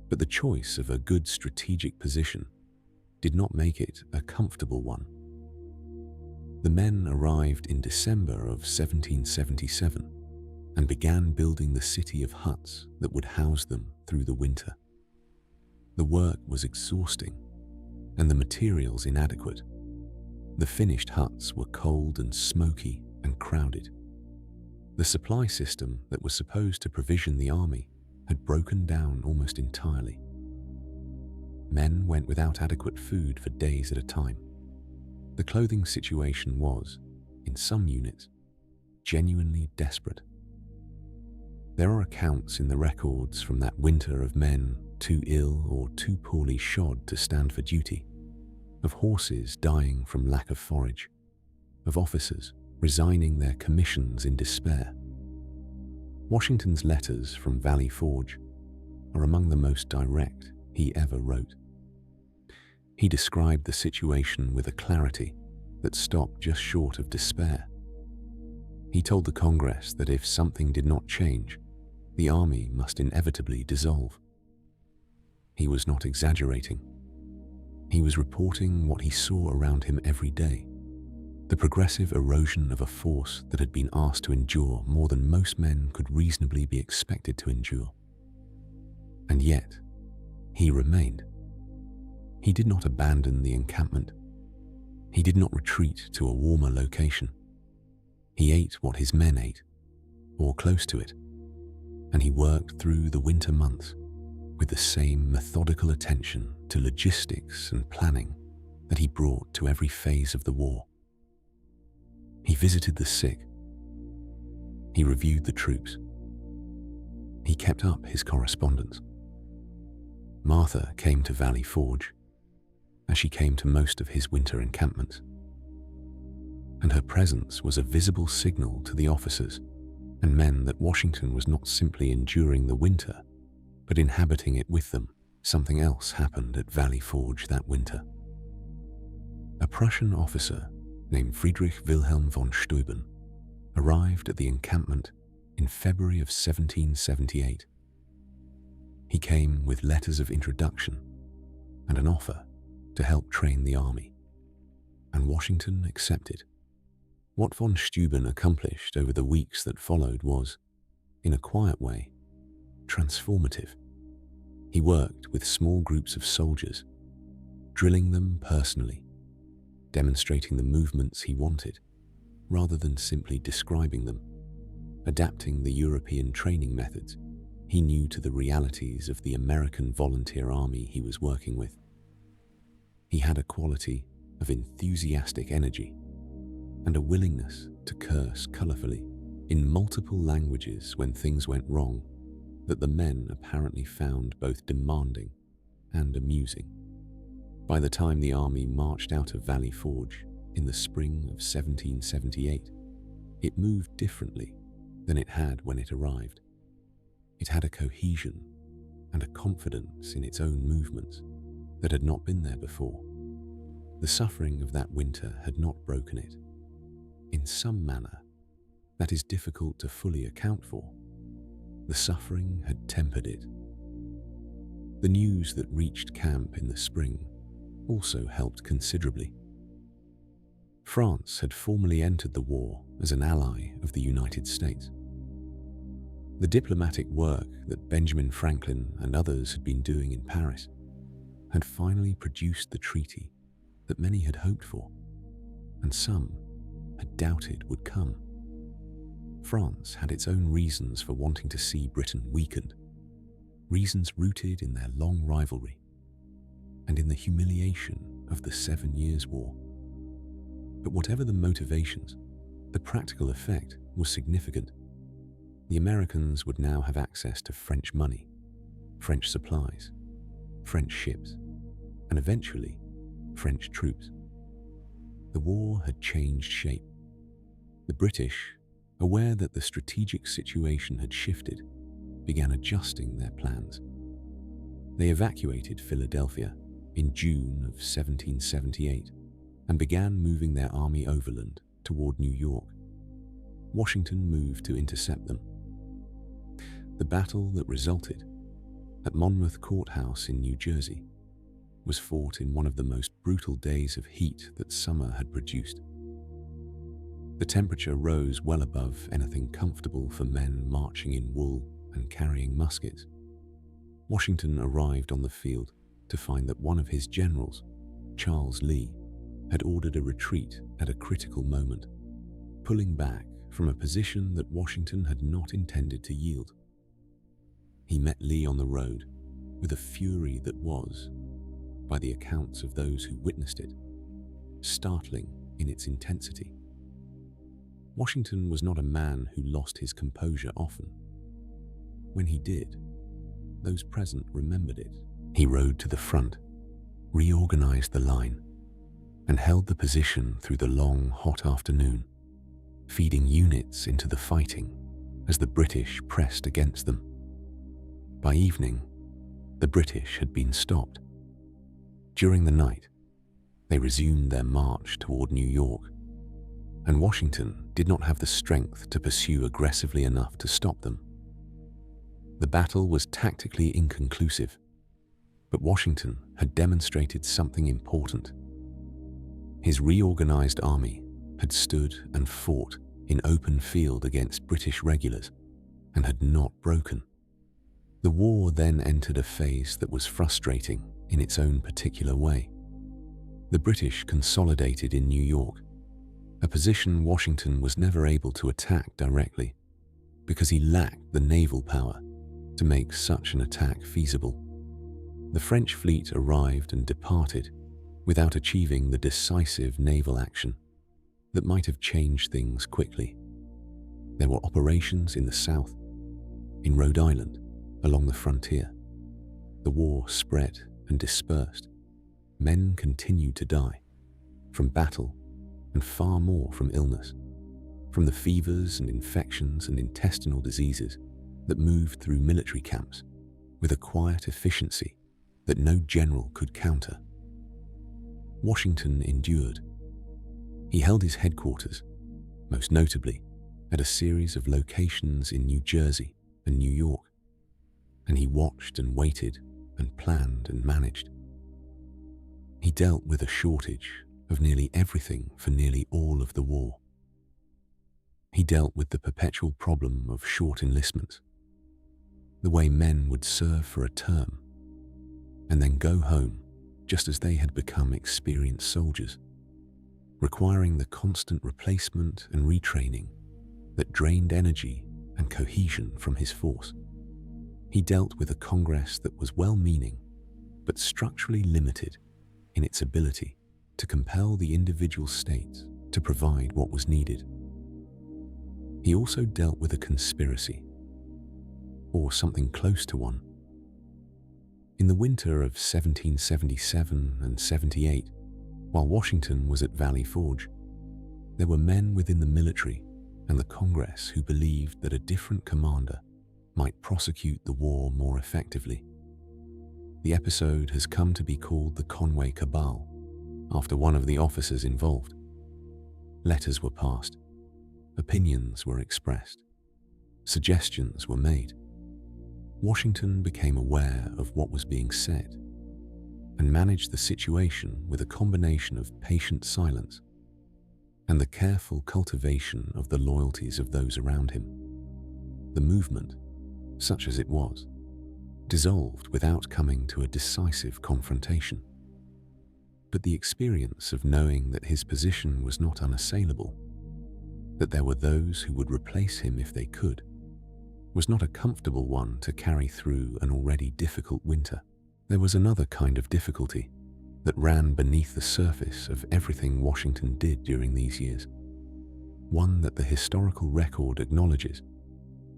But the choice of a good strategic position did not make it a comfortable one. The men arrived in December of 1777 and began building the city of huts that would house them through the winter. The work was exhausting and the materials inadequate. The finished huts were cold and smoky and crowded. The supply system that was supposed to provision the army had broken down almost entirely. Men went without adequate food for days at a time. The clothing situation was, in some units, genuinely desperate. There are accounts in the records from that winter of men too ill or too poorly shod to stand for duty, of horses dying from lack of forage, of officers resigning their commissions in despair. Washington's letters from Valley Forge are among the most direct he ever wrote. He described the situation with a clarity that stopped just short of despair. He told the Congress that if something did not change, the army must inevitably dissolve. He was not exaggerating. He was reporting what he saw around him every day, the progressive erosion of a force that had been asked to endure more than most men could reasonably be expected to endure. And yet, he remained. He did not abandon the encampment. He did not retreat to a warmer location. He ate what his men ate, or close to it, and he worked through the winter months with the same methodical attention to logistics and planning that he brought to every phase of the war. He visited the sick. He reviewed the troops. He kept up his correspondence. Martha came to Valley Forge, as she came to most of his winter encampments, and her presence was a visible signal to the officers and men that Washington was not simply enduring the winter, but inhabiting it with them. Something else happened at Valley Forge that winter. A Prussian officer named Friedrich Wilhelm von Steuben arrived at the encampment in February of 1778. He came with letters of introduction and an offer to help train the army, and Washington accepted. What von Steuben accomplished over the weeks that followed was, in a quiet way, transformative. He worked with small groups of soldiers, drilling them personally, demonstrating the movements he wanted, rather than simply describing them, adapting the European training methods he knew to the realities of the American volunteer army he was working with. He had a quality of enthusiastic energy and a willingness to curse colorfully in multiple languages when things went wrong that the men apparently found both demanding and amusing. By the time the army marched out of Valley Forge in the spring of 1778, it moved differently than it had when it arrived. It had a cohesion and a confidence in its own movements that had not been there before. The suffering of that winter had not broken it. In some manner, that is difficult to fully account for. The suffering had tempered it. The news that reached camp in the spring also helped considerably. France had formally entered the war as an ally of the United States. The diplomatic work that Benjamin Franklin and others had been doing in Paris had finally produced the treaty that many had hoped for, and some had doubted would come. France had its own reasons for wanting to see Britain weakened, reasons rooted in their long rivalry and in the humiliation of the 7 Years' War. But whatever the motivations, the practical effect was significant. The Americans would now have access to French money, French supplies, French ships, and eventually French troops. The war had changed shape. The British, aware that the strategic situation had shifted, began adjusting their plans. They evacuated Philadelphia in June of 1778 and began moving their army overland toward New York. Washington moved to intercept them. The battle that resulted at Monmouth Courthouse in New Jersey was fought in one of the most brutal days of heat that summer had produced. The temperature rose well above anything comfortable for men marching in wool and carrying muskets. Washington arrived on the field to find that one of his generals, Charles Lee, had ordered a retreat at a critical moment, pulling back from a position that Washington had not intended to yield. He met Lee on the road with a fury that was, by the accounts of those who witnessed it, startling in its intensity. Washington was not a man who lost his composure often. When he did, those present remembered it. He rode to the front, reorganized the line, and held the position through the long, hot afternoon, feeding units into the fighting as the British pressed against them. By evening, the British had been stopped. During the night, they resumed their march toward New York, and Washington did not have the strength to pursue aggressively enough to stop them. The battle was tactically inconclusive, but Washington had demonstrated something important. His reorganized army had stood and fought in open field against British regulars and had not broken. The war then entered a phase that was frustrating in its own particular way. The British consolidated in New York, a position Washington was never able to attack directly because he lacked the naval power to make such an attack feasible. The French fleet arrived and departed without achieving the decisive naval action that might have changed things quickly. There were operations in the south, in Rhode Island, along the frontier. The war spread and dispersed. Men continued to die from battle and far more from illness, from the fevers and infections and intestinal diseases that moved through military camps with a quiet efficiency that no general could counter. Washington endured. He held his headquarters, most notably at a series of locations in New Jersey and New York, and he watched and waited and planned and managed. He dealt with a shortage of nearly everything for nearly all of the war. He dealt with the perpetual problem of short enlistments, the way men would serve for a term and then go home just as they had become experienced soldiers, requiring the constant replacement and retraining that drained energy and cohesion from his force. He dealt with a Congress that was well-meaning but structurally limited in its ability to compel the individual states to provide what was needed. He also dealt with a conspiracy, or something close to one. In the winter of 1777 and 78, while Washington was at Valley Forge, there were men within the military and the Congress who believed that a different commander might prosecute the war more effectively. The episode has come to be called the Conway Cabal, after one of the officers involved. Letters were passed, opinions were expressed, suggestions were made. Washington became aware of what was being said and managed the situation with a combination of patient silence and the careful cultivation of the loyalties of those around him. The movement, such as it was, dissolved without coming to a decisive confrontation. But the experience of knowing that his position was not unassailable, that there were those who would replace him if they could, was not a comfortable one to carry through an already difficult winter. There was another kind of difficulty that ran beneath the surface of everything Washington did during these years, one that the historical record acknowledges,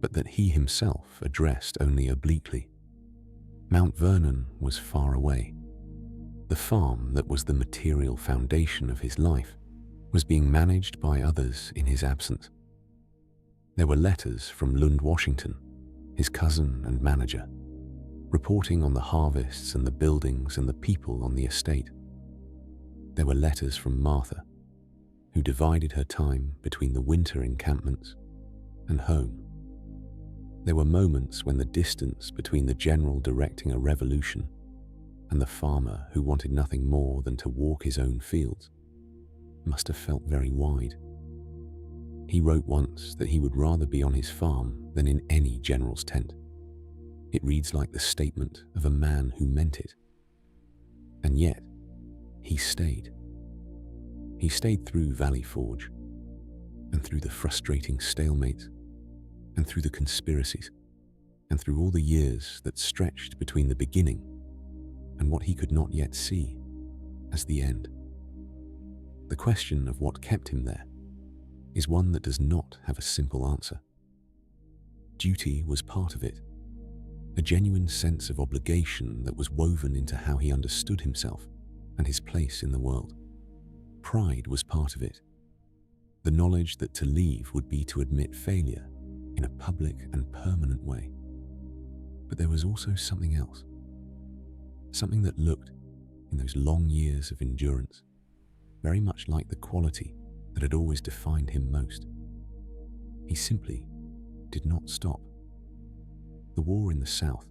but that he himself addressed only obliquely. Mount Vernon was far away. The farm that was the material foundation of his life was being managed by others in his absence. There were letters from Lund Washington, his cousin and manager, reporting on the harvests and the buildings and the people on the estate. There were letters from Martha, who divided her time between the winter encampments and home. There were moments when the distance between the general directing a revolution and the farmer who wanted nothing more than to walk his own fields must have felt very wide. He wrote once that he would rather be on his farm than in any general's tent. It reads like the statement of a man who meant it. And yet, he stayed. He stayed through Valley Forge, and through the frustrating stalemates, and through the conspiracies, and through all the years that stretched between the beginning and what he could not yet see as the end. The question of what kept him there is one that does not have a simple answer. Duty was part of it, a genuine sense of obligation that was woven into how he understood himself and his place in the world. Pride was part of it, the knowledge that to leave would be to admit failure in a public and permanent way. But there was also something else, something that looked, in those long years of endurance, very much like the quality that had always defined him most. He simply did not stop. The war in the South,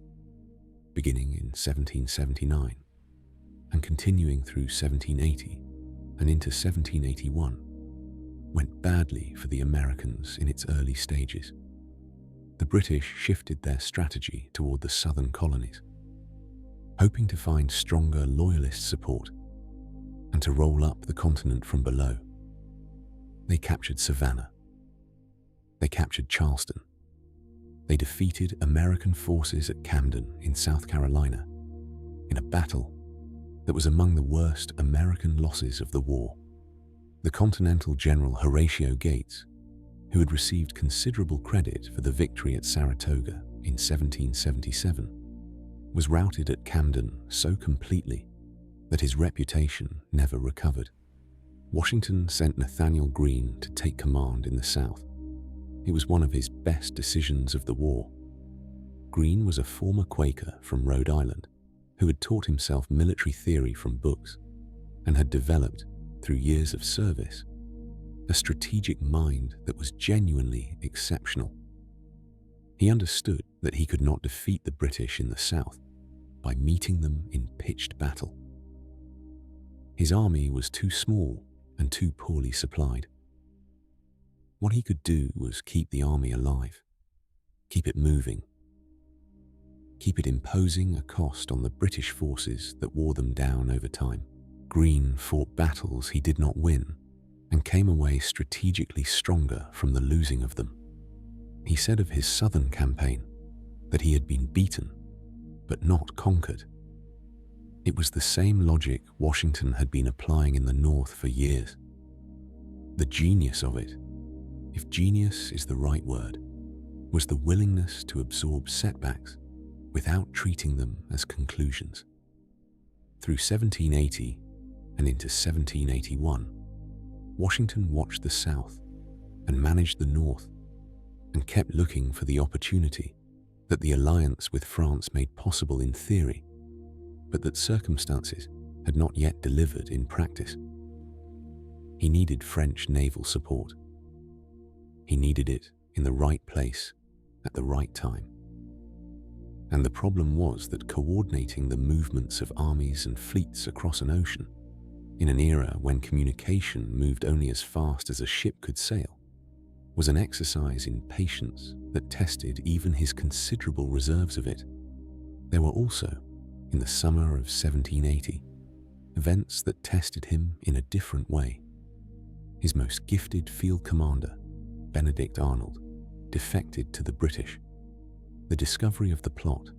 beginning in 1779 and continuing through 1780 and into 1781, went badly for the Americans in its early stages. The British shifted their strategy toward the southern colonies, hoping to find stronger loyalist support and to roll up the continent from below. They captured Savannah. They captured Charleston. They defeated American forces at Camden in South Carolina in a battle that was among the worst American losses of the war. The Continental General Horatio Gates, who had received considerable credit for the victory at Saratoga in 1777, was routed at Camden so completely that his reputation never recovered. Washington sent Nathanael Greene to take command in the South. It was one of his best decisions of the war. Greene was a former Quaker from Rhode Island who had taught himself military theory from books and had developed, through years of service, a strategic mind that was genuinely exceptional. He understood that he could not defeat the British in the South by meeting them in pitched battle. His army was too small and too poorly supplied. What he could do was keep the army alive, keep it moving, keep it imposing a cost on the British forces that wore them down over time. Greene fought battles he did not win and came away strategically stronger from the losing of them. He said of his southern campaign that he had been beaten, but not conquered. It was the same logic Washington had been applying in the North for years. The genius of it, if genius is the right word, was the willingness to absorb setbacks without treating them as conclusions. Through 1780 and into 1781, Washington watched the South and managed the North and kept looking for the opportunity that the alliance with France made possible in theory, but that circumstances had not yet delivered in practice. He needed French naval support. He needed it in the right place at the right time. And the problem was that coordinating the movements of armies and fleets across an ocean, in an era when communication moved only as fast as a ship could sail, was an exercise in patience that tested even his considerable reserves of it. There were also, in the summer of 1780, events that tested him in a different way. His most gifted field commander, Benedict Arnold, defected to the British. The discovery of the plot,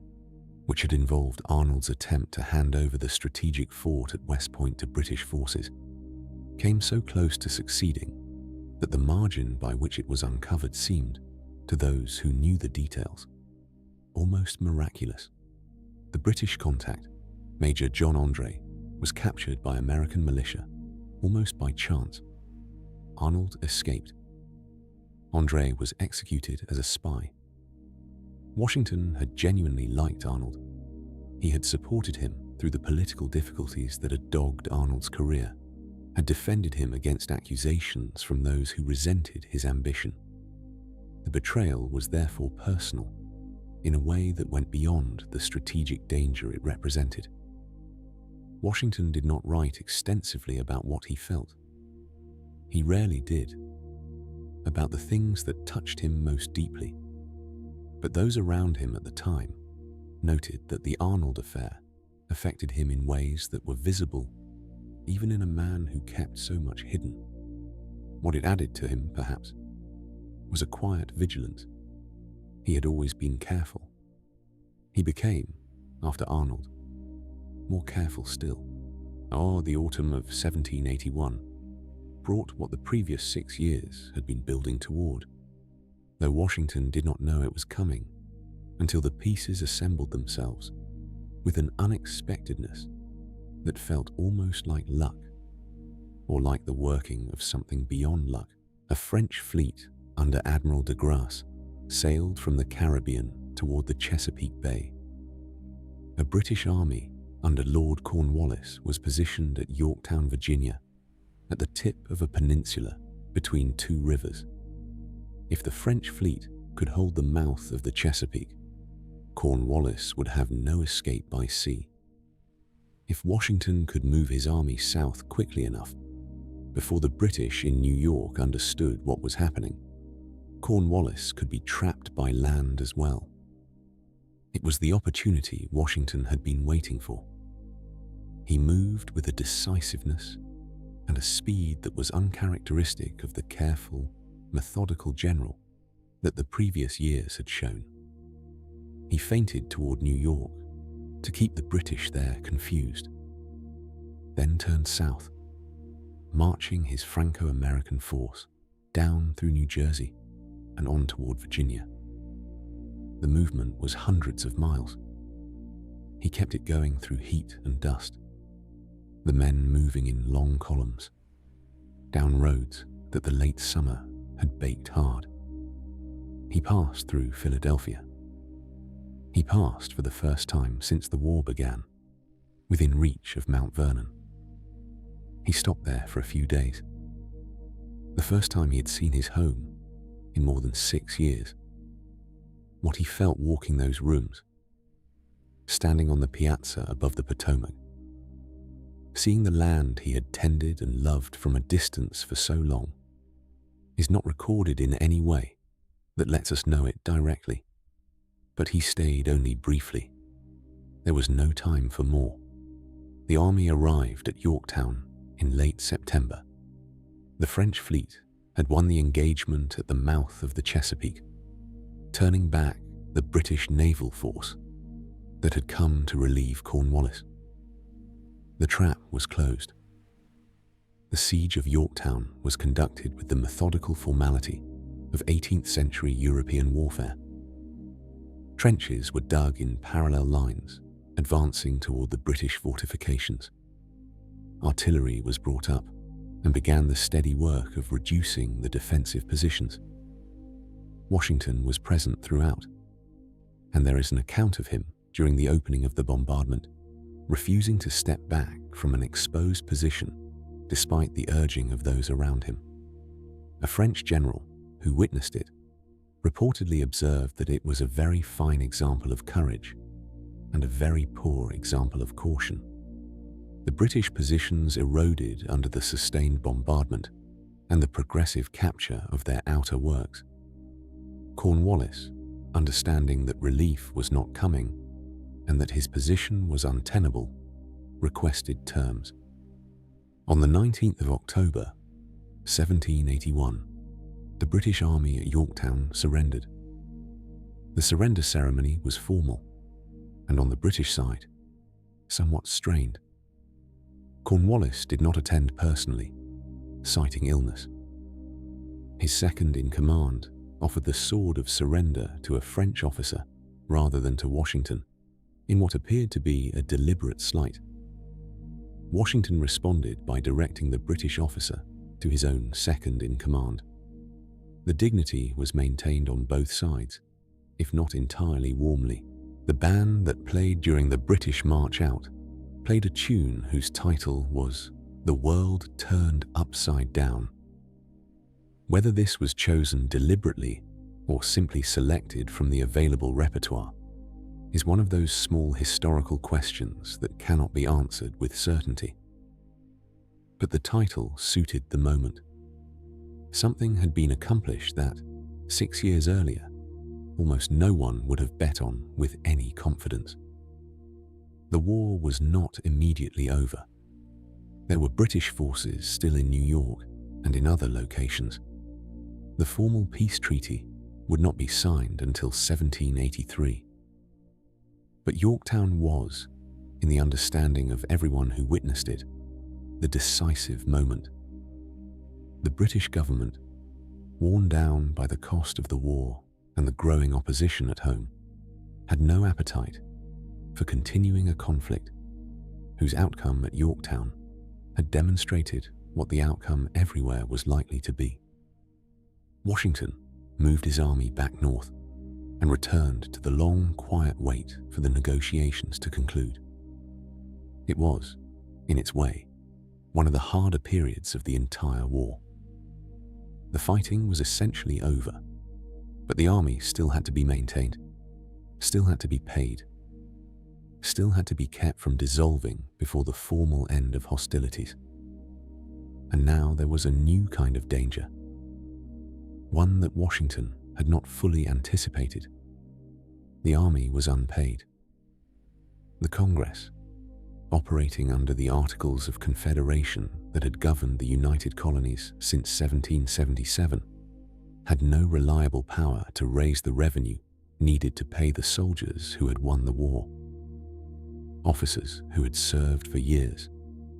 which had involved Arnold's attempt to hand over the strategic fort at West Point to British forces, came so close to succeeding that the margin by which it was uncovered seemed, to those who knew the details, almost miraculous. The British contact, Major John Andre, was captured by American militia, almost by chance. Arnold escaped. Andre was executed as a spy. Washington had genuinely liked Arnold. He had supported him through the political difficulties that had dogged Arnold's career, had defended him against accusations from those who resented his ambition. The betrayal was therefore personal, in a way that went beyond the strategic danger it represented. Washington did not write extensively about what he felt. He rarely did, about the things that touched him most deeply. But those around him at the time noted that the Arnold affair affected him in ways that were visible even in a man who kept so much hidden. What it added to him, perhaps, was a quiet vigilance. He had always been careful. He became, after Arnold, more careful still. The autumn of 1781 brought what the previous 6 years had been building toward, though Washington did not know it was coming until the pieces assembled themselves with an unexpectedness that felt almost like luck, or like the working of something beyond luck. A French fleet under Admiral de Grasse sailed from the Caribbean toward the Chesapeake Bay. A British army under Lord Cornwallis was positioned at Yorktown, Virginia, at the tip of a peninsula between two rivers. If the French fleet could hold the mouth of the Chesapeake, Cornwallis would have no escape by sea. If Washington could move his army south quickly enough, before the British in New York understood what was happening, Cornwallis could be trapped by land as well. It was the opportunity Washington had been waiting for. He moved with a decisiveness and a speed that was uncharacteristic of the careful, methodical general that the previous years had shown. He feinted toward New York to keep the British there confused, then turned south, marching his Franco-American force down through New Jersey and on toward Virginia. The movement was hundreds of miles. He kept it going through heat and dust, the men moving in long columns, down roads that the late summer had baked hard. He passed through Philadelphia. He passed for the first time since the war began, within reach of Mount Vernon. He stopped there for a few days. The first time he had seen his home in more than 6 years. What he felt walking those rooms, standing on the piazza above the Potomac, seeing the land he had tended and loved from a distance for so long, is not recorded in any way that lets us know it directly. But he stayed only briefly. There was no time for more. The army arrived at Yorktown in late September. The French fleet had won the engagement at the mouth of the Chesapeake, turning back the British naval force that had come to relieve Cornwallis. The trap was closed. The siege of Yorktown was conducted with the methodical formality of 18th century European warfare. Trenches were dug in parallel lines, advancing toward the British fortifications. Artillery was brought up and began the steady work of reducing the defensive positions. Washington was present throughout, and there is an account of him during the opening of the bombardment, refusing to step back from an exposed position despite the urging of those around him. A French general who witnessed it reportedly observed that it was a very fine example of courage and a very poor example of caution. The British positions eroded under the sustained bombardment and the progressive capture of their outer works. Cornwallis, understanding that relief was not coming and that his position was untenable, requested terms. On the 19th of October, 1781, the British army at Yorktown surrendered. The surrender ceremony was formal, and on the British side, somewhat strained. Cornwallis did not attend personally, citing illness. His second-in-command offered the sword of surrender to a French officer rather than to Washington, in what appeared to be a deliberate slight. Washington responded by directing the British officer to his own second-in-command. The dignity was maintained on both sides, if not entirely warmly. The band that played during the British march out played a tune whose title was "The World Turned Upside Down." Whether this was chosen deliberately or simply selected from the available repertoire is one of those small historical questions that cannot be answered with certainty. But the title suited the moment. Something had been accomplished that, 6 years earlier, almost no one would have bet on with any confidence. The war was not immediately over. There were British forces still in New York and in other locations. The formal peace treaty would not be signed until 1783. But Yorktown was, in the understanding of everyone who witnessed it, the decisive moment. The British government, worn down by the cost of the war and the growing opposition at home, had no appetite for continuing a conflict whose outcome at Yorktown had demonstrated what the outcome everywhere was likely to be. Washington moved his army back north and returned to the long, quiet wait for the negotiations to conclude. It was, in its way, one of the harder periods of the entire war. The fighting was essentially over, but the army still had to be maintained, still had to be paid, still had to be kept from dissolving before the formal end of hostilities. And now there was a new kind of danger, one that Washington had not fully anticipated. The army was unpaid. The Congress, operating under the Articles of Confederation that had governed the United Colonies since 1777, had no reliable power to raise the revenue needed to pay the soldiers who had won the war. Officers who had served for years,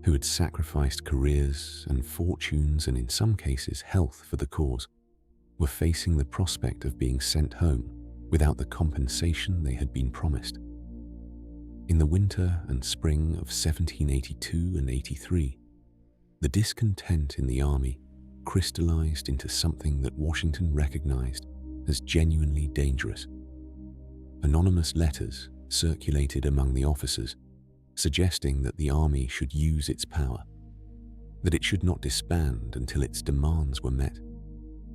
who had sacrificed careers and fortunes and in some cases health for the cause, were facing the prospect of being sent home without the compensation they had been promised. In the winter and spring of 1782 and 83, the discontent in the army crystallized into something that Washington recognized as genuinely dangerous. Anonymous letters circulated among the officers, suggesting that the army should use its power, that it should not disband until its demands were met,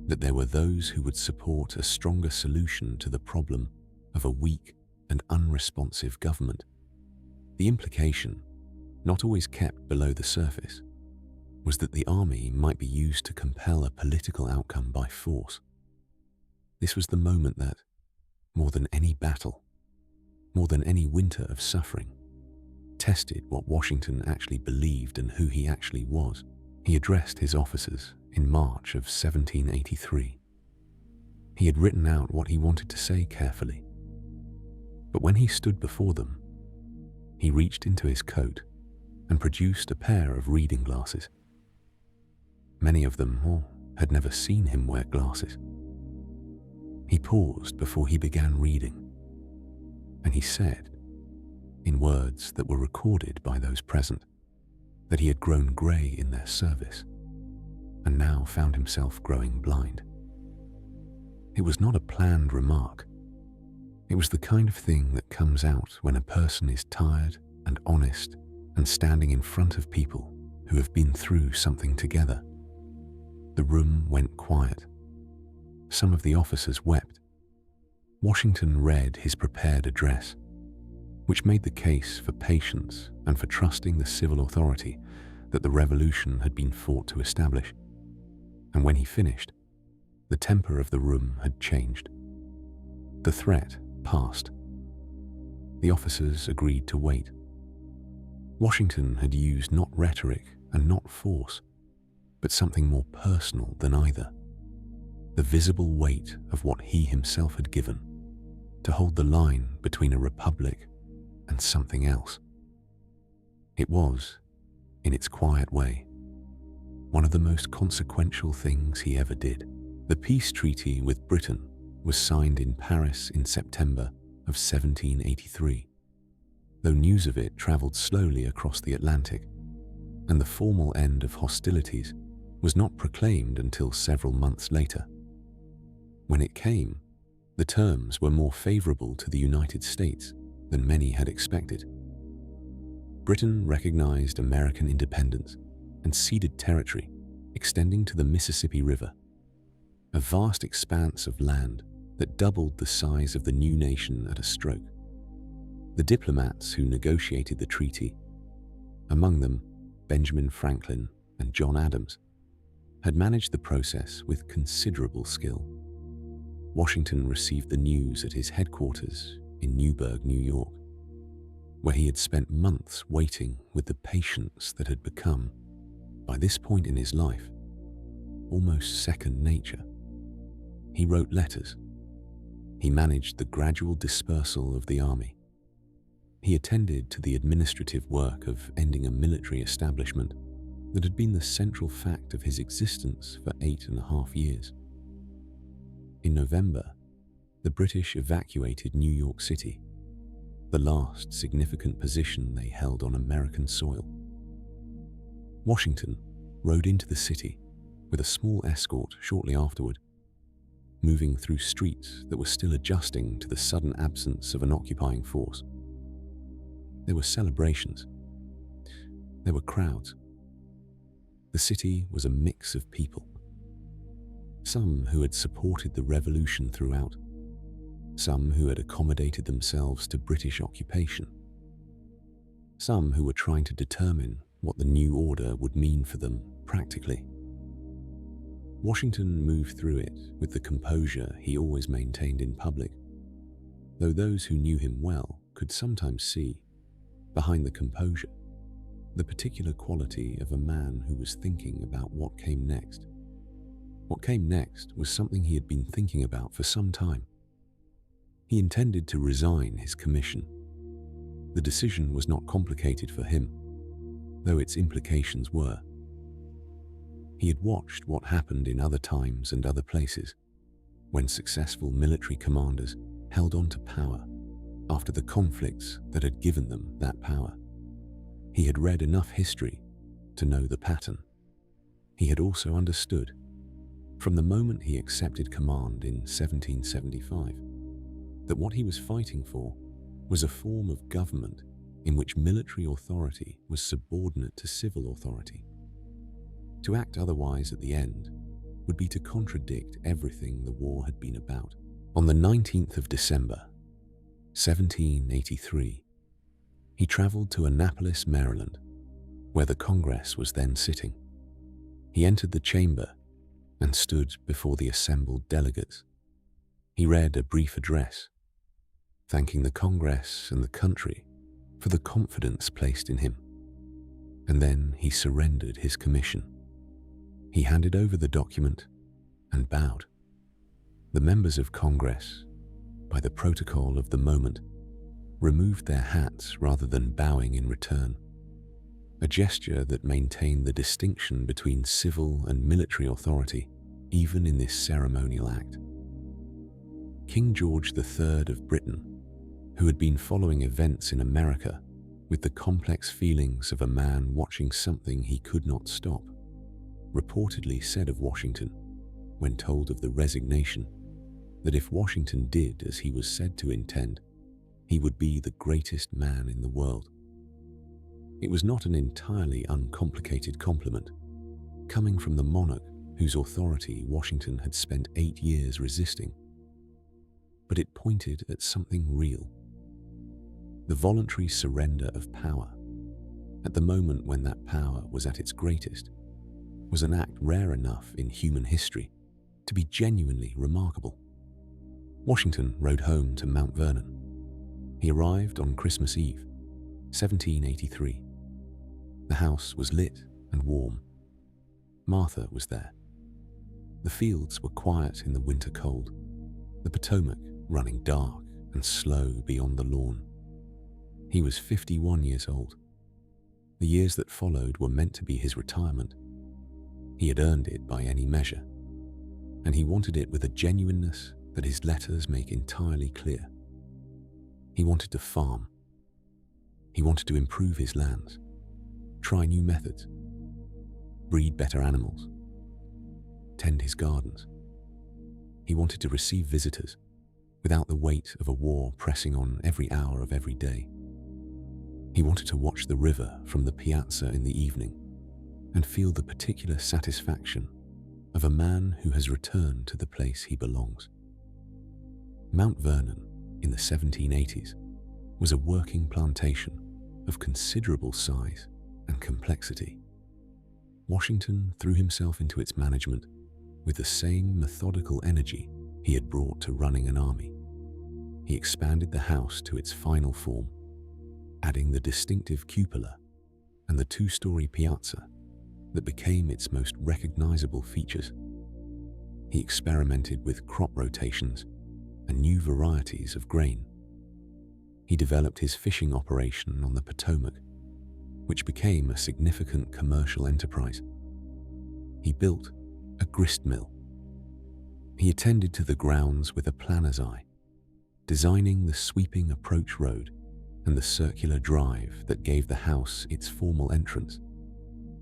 that there were those who would support a stronger solution to the problem of a weak and unresponsive government. The implication, not always kept below the surface, was that the army might be used to compel a political outcome by force. This was the moment that, more than any battle, more than any winter of suffering, tested what Washington actually believed and who he actually was. He addressed his officers in March of 1783. He had written out what he wanted to say carefully. But when he stood before them, he reached into his coat and produced a pair of reading glasses. Many of them had never seen him wear glasses. He paused before he began reading, and he said, in words that were recorded by those present, that he had grown grey in their service and now found himself growing blind. It was not a planned remark. It was the kind of thing that comes out when a person is tired and honest and standing in front of people who have been through something together. The room went quiet. Some of the officers wept. Washington read his prepared address, which made the case for patience and for trusting the civil authority that the revolution had been fought to establish. And when he finished, the temper of the room had changed. The threat passed. The officers agreed to wait. Washington had used not rhetoric and not force, but something more personal than either: the visible weight of what he himself had given to hold the line between a republic and something else. It was, in its quiet way, one of the most consequential things he ever did. The peace treaty with Britain was signed in Paris in September of 1783, though news of it travelled slowly across the Atlantic, and the formal end of hostilities was not proclaimed until several months later. When it came, the terms were more favourable to the United States than many had expected. Britain recognised American independence and ceded territory extending to the Mississippi River, a vast expanse of land that doubled the size of the new nation at a stroke. The diplomats who negotiated the treaty, among them Benjamin Franklin and John Adams, had managed the process with considerable skill. Washington received the news at his headquarters in Newburgh, New York, where he had spent months waiting with the patience that had become, by this point in his life, almost second nature. He wrote letters. He managed the gradual dispersal of the army. He attended to the administrative work of ending a military establishment that had been the central fact of his existence for 8.5 years. In November, the British evacuated New York City, the last significant position they held on American soil. Washington rode into the city with a small escort shortly afterward, moving through streets that were still adjusting to the sudden absence of an occupying force. There were celebrations. There were crowds. The city was a mix of people. Some who had supported the revolution throughout, some who had accommodated themselves to British occupation, some who were trying to determine what the new order would mean for them practically. Washington moved through it with the composure he always maintained in public, though those who knew him well could sometimes see, behind the composure, the particular quality of a man who was thinking about what came next. What came next was something he had been thinking about for some time. He intended to resign his commission. The decision was not complicated for him, though its implications were. He had watched what happened in other times and other places, when successful military commanders held on to power after the conflicts that had given them that power. He had read enough history to know the pattern. He had also understood, from the moment he accepted command in 1775, that what he was fighting for was a form of government in which military authority was subordinate to civil authority. To act otherwise at the end would be to contradict everything the war had been about. On the 19th of December, 1783, he traveled to Annapolis, Maryland, where the Congress was then sitting. He entered the chamber and stood before the assembled delegates. He read a brief address, thanking the Congress and the country for the confidence placed in him. And then he surrendered his commission. He handed over the document and bowed. The members of Congress, by the protocol of the moment, removed their hats rather than bowing in return, a gesture that maintained the distinction between civil and military authority even in this ceremonial act. King George III of Britain, who had been following events in America with the complex feelings of a man watching something he could not stop, reportedly said of Washington, when told of the resignation, that if Washington did as he was said to intend, he would be the greatest man in the world. It was not an entirely uncomplicated compliment, coming from the monarch whose authority Washington had spent 8 years resisting. But it pointed at something real. The voluntary surrender of power, at the moment when that power was at its greatest, was an act rare enough in human history to be genuinely remarkable. Washington rode home to Mount Vernon. He arrived on Christmas Eve, 1783. The house was lit and warm. Martha was there. The fields were quiet in the winter cold, the Potomac running dark and slow beyond the lawn. He was 51 years old. The years that followed were meant to be his retirement. He had earned it by any measure, and he wanted it with a genuineness that his letters make entirely clear. He wanted to farm. He wanted to improve his lands, try new methods, breed better animals, tend his gardens. He wanted to receive visitors without the weight of a war pressing on every hour of every day. He wanted to watch the river from the piazza in the evening and feel the particular satisfaction of a man who has returned to the place he belongs. Mount Vernon in the 1780s was a working plantation of considerable size and complexity. Washington threw himself into its management with the same methodical energy he had brought to running an army. He expanded the house to its final form, adding the distinctive cupola and the 2-story piazza that became its most recognizable features. He experimented with crop rotations and new varieties of grain. He developed his fishing operation on the Potomac, which became a significant commercial enterprise. He built a grist mill. He attended to the grounds with a planner's eye, designing the sweeping approach road and the circular drive that gave the house its formal entrance,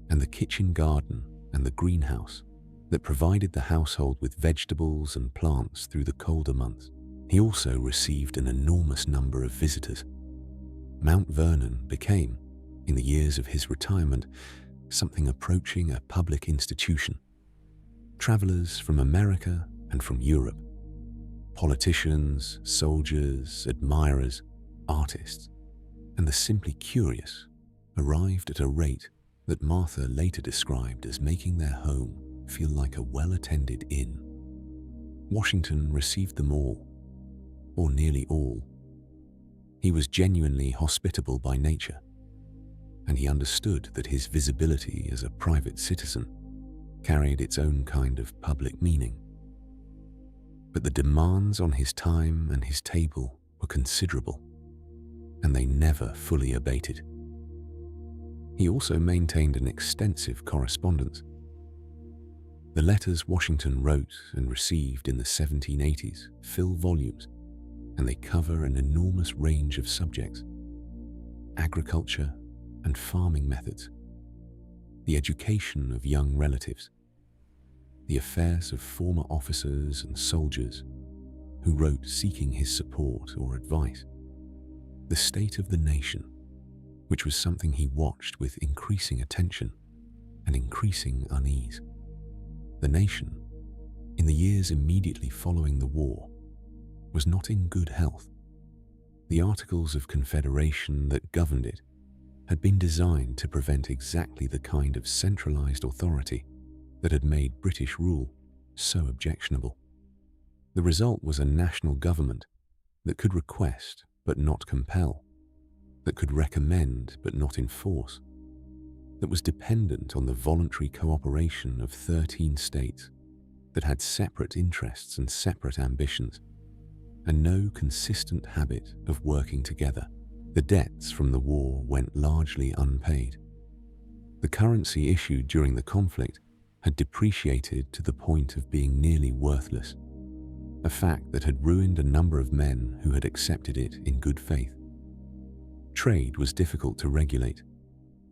and the kitchen garden and the greenhouse that provided the household with vegetables and plants through the colder months. He also received an enormous number of visitors. Mount Vernon became, in the years of his retirement, something approaching a public institution. Travelers from America and from Europe, politicians, soldiers, admirers, artists, and the simply curious arrived at a rate that Martha later described as making their home feel like a well-attended inn. Washington received them all, or nearly all. He was genuinely hospitable by nature, and he understood that his visibility as a private citizen carried its own kind of public meaning. But the demands on his time and his table were considerable, and they never fully abated. He also maintained an extensive correspondence. The letters Washington wrote and received in the 1780s fill volumes, and they cover an enormous range of subjects: agriculture and farming methods, the education of young relatives, the affairs of former officers and soldiers who wrote seeking his support or advice, the state of the nation, which was something he watched with increasing attention and increasing unease. The nation, in the years immediately following the war, was not in good health. The Articles of Confederation that governed it had been designed to prevent exactly the kind of centralized authority that had made British rule so objectionable. The result was a national government that could request but not compel, that could recommend but not enforce, that was dependent on the voluntary cooperation of 13 states that had separate interests and separate ambitions, and no consistent habit of working together. The debts from the war went largely unpaid. The currency issued during the conflict had depreciated to the point of being nearly worthless, a fact that had ruined a number of men who had accepted it in good faith. Trade was difficult to regulate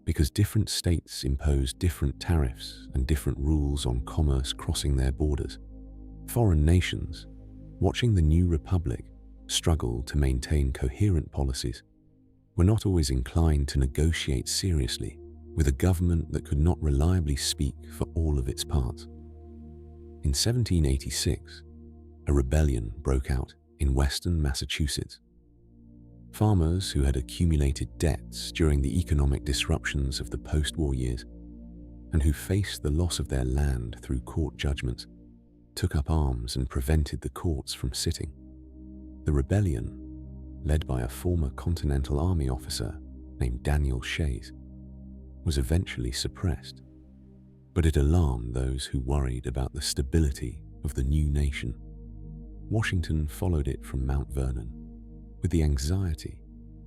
because different states imposed different tariffs and different rules on commerce crossing their borders. Foreign nations, watching the new republic struggle to maintain coherent policies, were not always inclined to negotiate seriously with a government that could not reliably speak for all of its parts. In 1786, a rebellion broke out in western Massachusetts. Farmers who had accumulated debts during the economic disruptions of the post-war years and who faced the loss of their land through court judgments took up arms and prevented the courts from sitting. The rebellion, led by a former Continental Army officer named Daniel Shays, was eventually suppressed, but it alarmed those who worried about the stability of the new nation. Washington followed it from Mount Vernon with the anxiety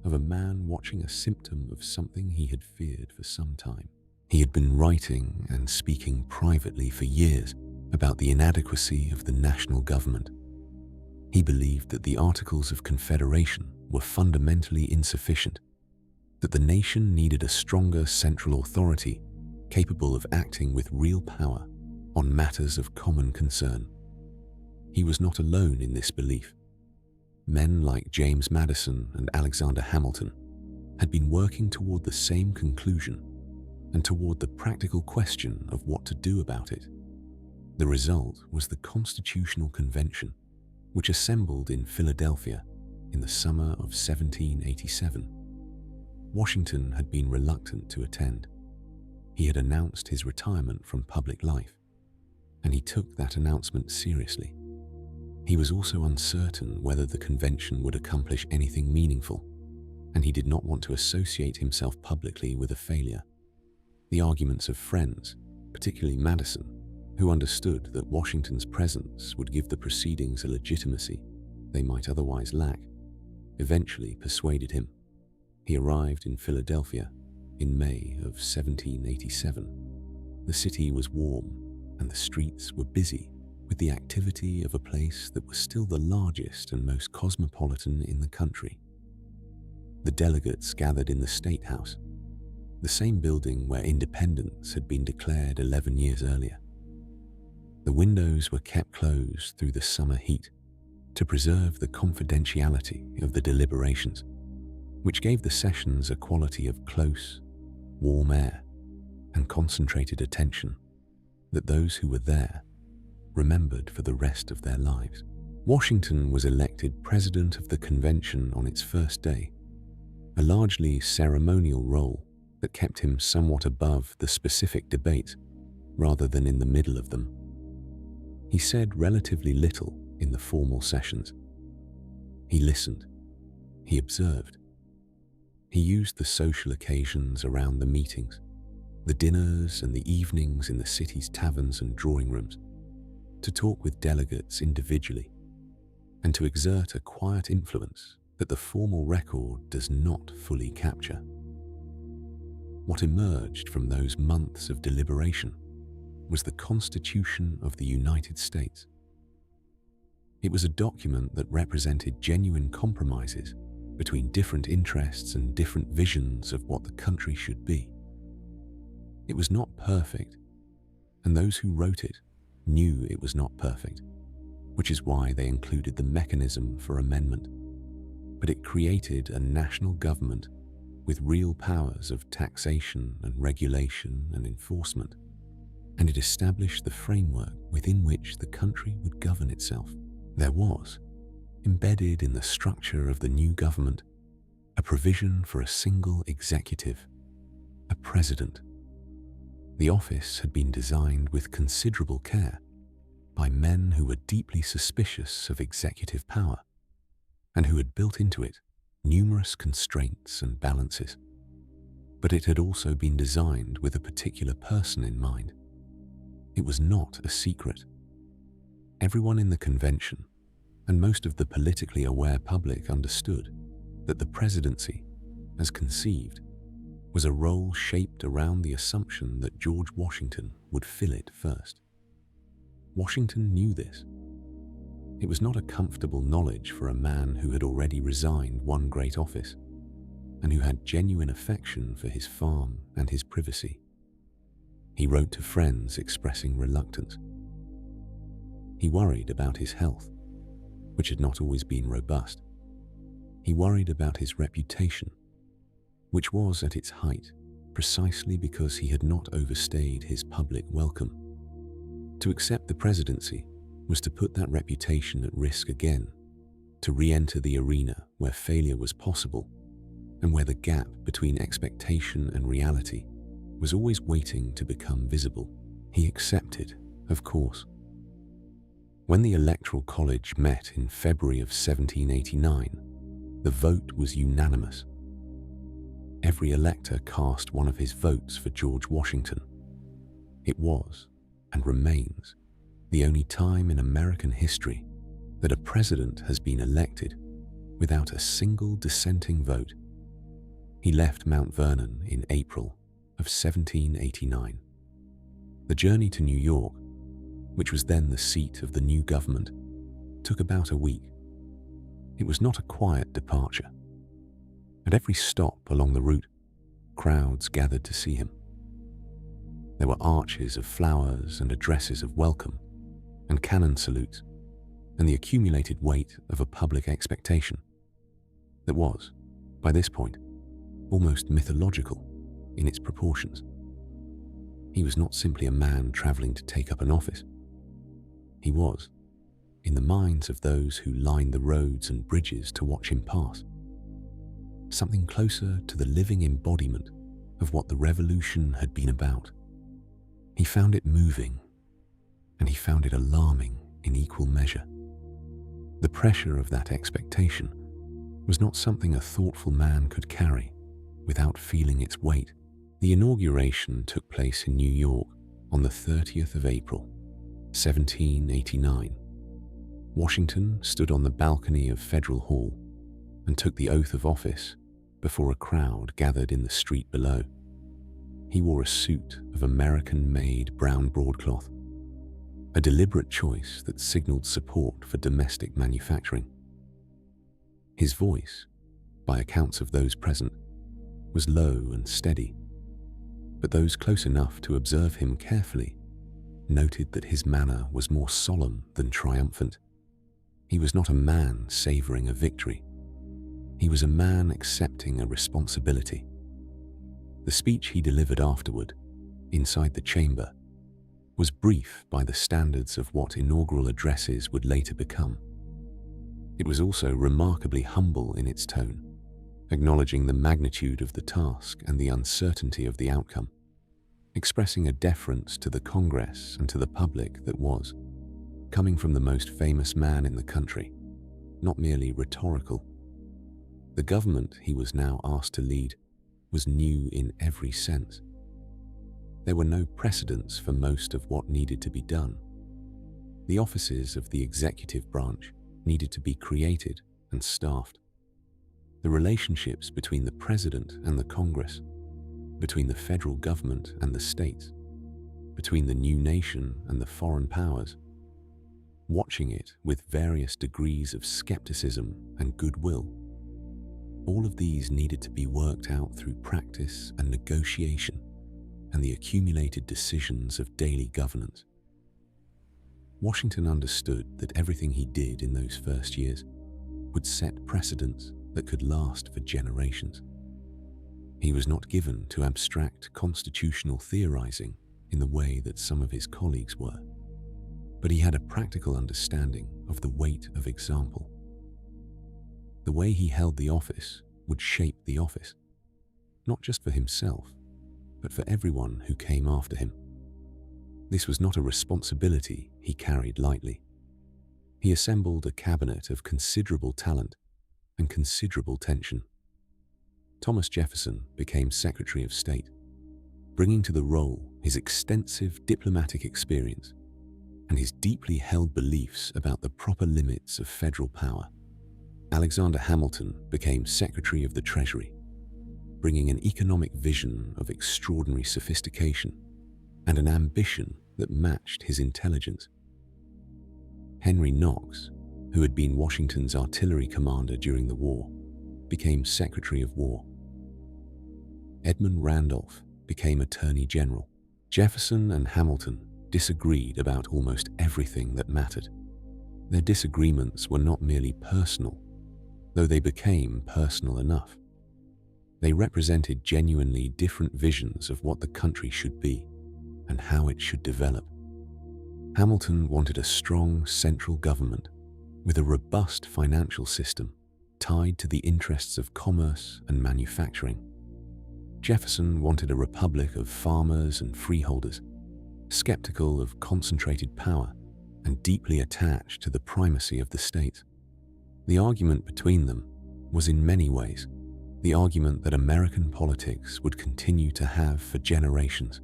of a man watching a symptom of something he had feared for some time. He had been writing and speaking privately for years about the inadequacy of the national government. He believed that the Articles of Confederation were fundamentally insufficient, that the nation needed a stronger central authority capable of acting with real power on matters of common concern. He was not alone in this belief. Men like James Madison and Alexander Hamilton had been working toward the same conclusion and toward the practical question of what to do about it. The result was the Constitutional Convention, which assembled in Philadelphia in the summer of 1787. Washington had been reluctant to attend. He had announced his retirement from public life, and he took that announcement seriously. He was also uncertain whether the convention would accomplish anything meaningful, and he did not want to associate himself publicly with a failure. The arguments of friends, particularly Madison, who understood that Washington's presence would give the proceedings a legitimacy they might otherwise lack, eventually persuaded him. He arrived in Philadelphia in May of 1787. The city was warm and the streets were busy with the activity of a place that was still the largest and most cosmopolitan in the country. The delegates gathered in the State House, the same building where independence had been declared 11 years earlier. The windows were kept closed through the summer heat to preserve the confidentiality of the deliberations, which gave the sessions a quality of close, warm air and concentrated attention that those who were there remembered for the rest of their lives. Washington was elected president of the convention on its first day, a largely ceremonial role that kept him somewhat above the specific debates rather than in the middle of them. He said relatively little in the formal sessions. He listened. He observed. He used the social occasions around the meetings, the dinners and the evenings in the city's taverns and drawing rooms, to talk with delegates individually and to exert a quiet influence that the formal record does not fully capture. What emerged from those months of deliberation was the Constitution of the United States. It was a document that represented genuine compromises between different interests and different visions of what the country should be. It was not perfect, and those who wrote it knew it was not perfect, which is why they included the mechanism for amendment. But it created a national government with real powers of taxation and regulation and enforcement, and it established the framework within which the country would govern itself. There was, embedded in the structure of the new government, a provision for a single executive, a president. The office had been designed with considerable care by men who were deeply suspicious of executive power and who had built into it numerous constraints and balances. But it had also been designed with a particular person in mind. It was not a secret. Everyone in the convention and most of the politically aware public understood that the presidency, as conceived, was a role shaped around the assumption that George Washington would fill it first. Washington knew this. It was not a comfortable knowledge for a man who had already resigned one great office and who had genuine affection for his farm and his privacy. He wrote to friends expressing reluctance. He worried about his health, which had not always been robust. He worried about his reputation, which was at its height precisely because he had not overstayed his public welcome. To accept the presidency was to put that reputation at risk again, to re-enter the arena where failure was possible and where the gap between expectation and reality was always waiting to become visible. He accepted, of course. When the Electoral College met in February of 1789, the vote was unanimous. Every elector cast one of his votes for George Washington. It was, and remains, the only time in American history that a president has been elected without a single dissenting vote. He left Mount Vernon in April of 1789. The journey to New York, which was then the seat of the new government, took about a week. It was not a quiet departure. At every stop along the route, crowds gathered to see him. There were arches of flowers and addresses of welcome, and cannon salutes, and the accumulated weight of a public expectation that was, by this point, almost mythological in its proportions. He was not simply a man traveling to take up an office. He was, in the minds of those who lined the roads and bridges to watch him pass, something closer to the living embodiment of what the revolution had been about. He found it moving, and he found it alarming in equal measure. The pressure of that expectation was not something a thoughtful man could carry without feeling its weight. The inauguration took place in New York on the 30th of April, 1789. Washington stood on the balcony of Federal Hall and took the oath of office before a crowd gathered in the street below. He wore a suit of American-made brown broadcloth, a deliberate choice that signaled support for domestic manufacturing. His voice, by accounts of those present, was low and steady, but those close enough to observe him carefully noted that his manner was more solemn than triumphant. He was not a man savoring a victory. He was a man accepting a responsibility. The speech he delivered afterward, inside the chamber, was brief by the standards of what inaugural addresses would later become. It was also remarkably humble in its tone, acknowledging the magnitude of the task and the uncertainty of the outcome, expressing a deference to the Congress and to the public that was, coming from the most famous man in the country, not merely rhetorical. The government he was now asked to lead was new in every sense. There were no precedents for most of what needed to be done. The offices of the executive branch needed to be created and staffed. The relationships between the president and the Congress, between the federal government and the states, between the new nation and the foreign powers, watching it with various degrees of skepticism and goodwill. All of these needed to be worked out through practice and negotiation and the accumulated decisions of daily governance. Washington understood that everything he did in those first years would set precedents that could last for generations. He was not given to abstract constitutional theorizing in the way that some of his colleagues were, but he had a practical understanding of the weight of example. The way he held the office would shape the office, not just for himself, but for everyone who came after him. This was not a responsibility he carried lightly. He assembled a cabinet of considerable talent and considerable tension. Thomas Jefferson became Secretary of State, bringing to the role his extensive diplomatic experience and his deeply held beliefs about the proper limits of federal power. Alexander Hamilton became Secretary of the Treasury, bringing an economic vision of extraordinary sophistication and an ambition that matched his intelligence. Henry Knox, who had been Washington's artillery commander during the war, became Secretary of War. Edmund Randolph became Attorney General. Jefferson and Hamilton disagreed about almost everything that mattered. Their disagreements were not merely personal, though they became personal enough. They represented genuinely different visions of what the country should be and how it should develop. Hamilton wanted a strong central government with a robust financial system tied to the interests of commerce and manufacturing. Jefferson wanted a republic of farmers and freeholders, skeptical of concentrated power and deeply attached to the primacy of the state. The argument between them was in many ways the argument that American politics would continue to have for generations.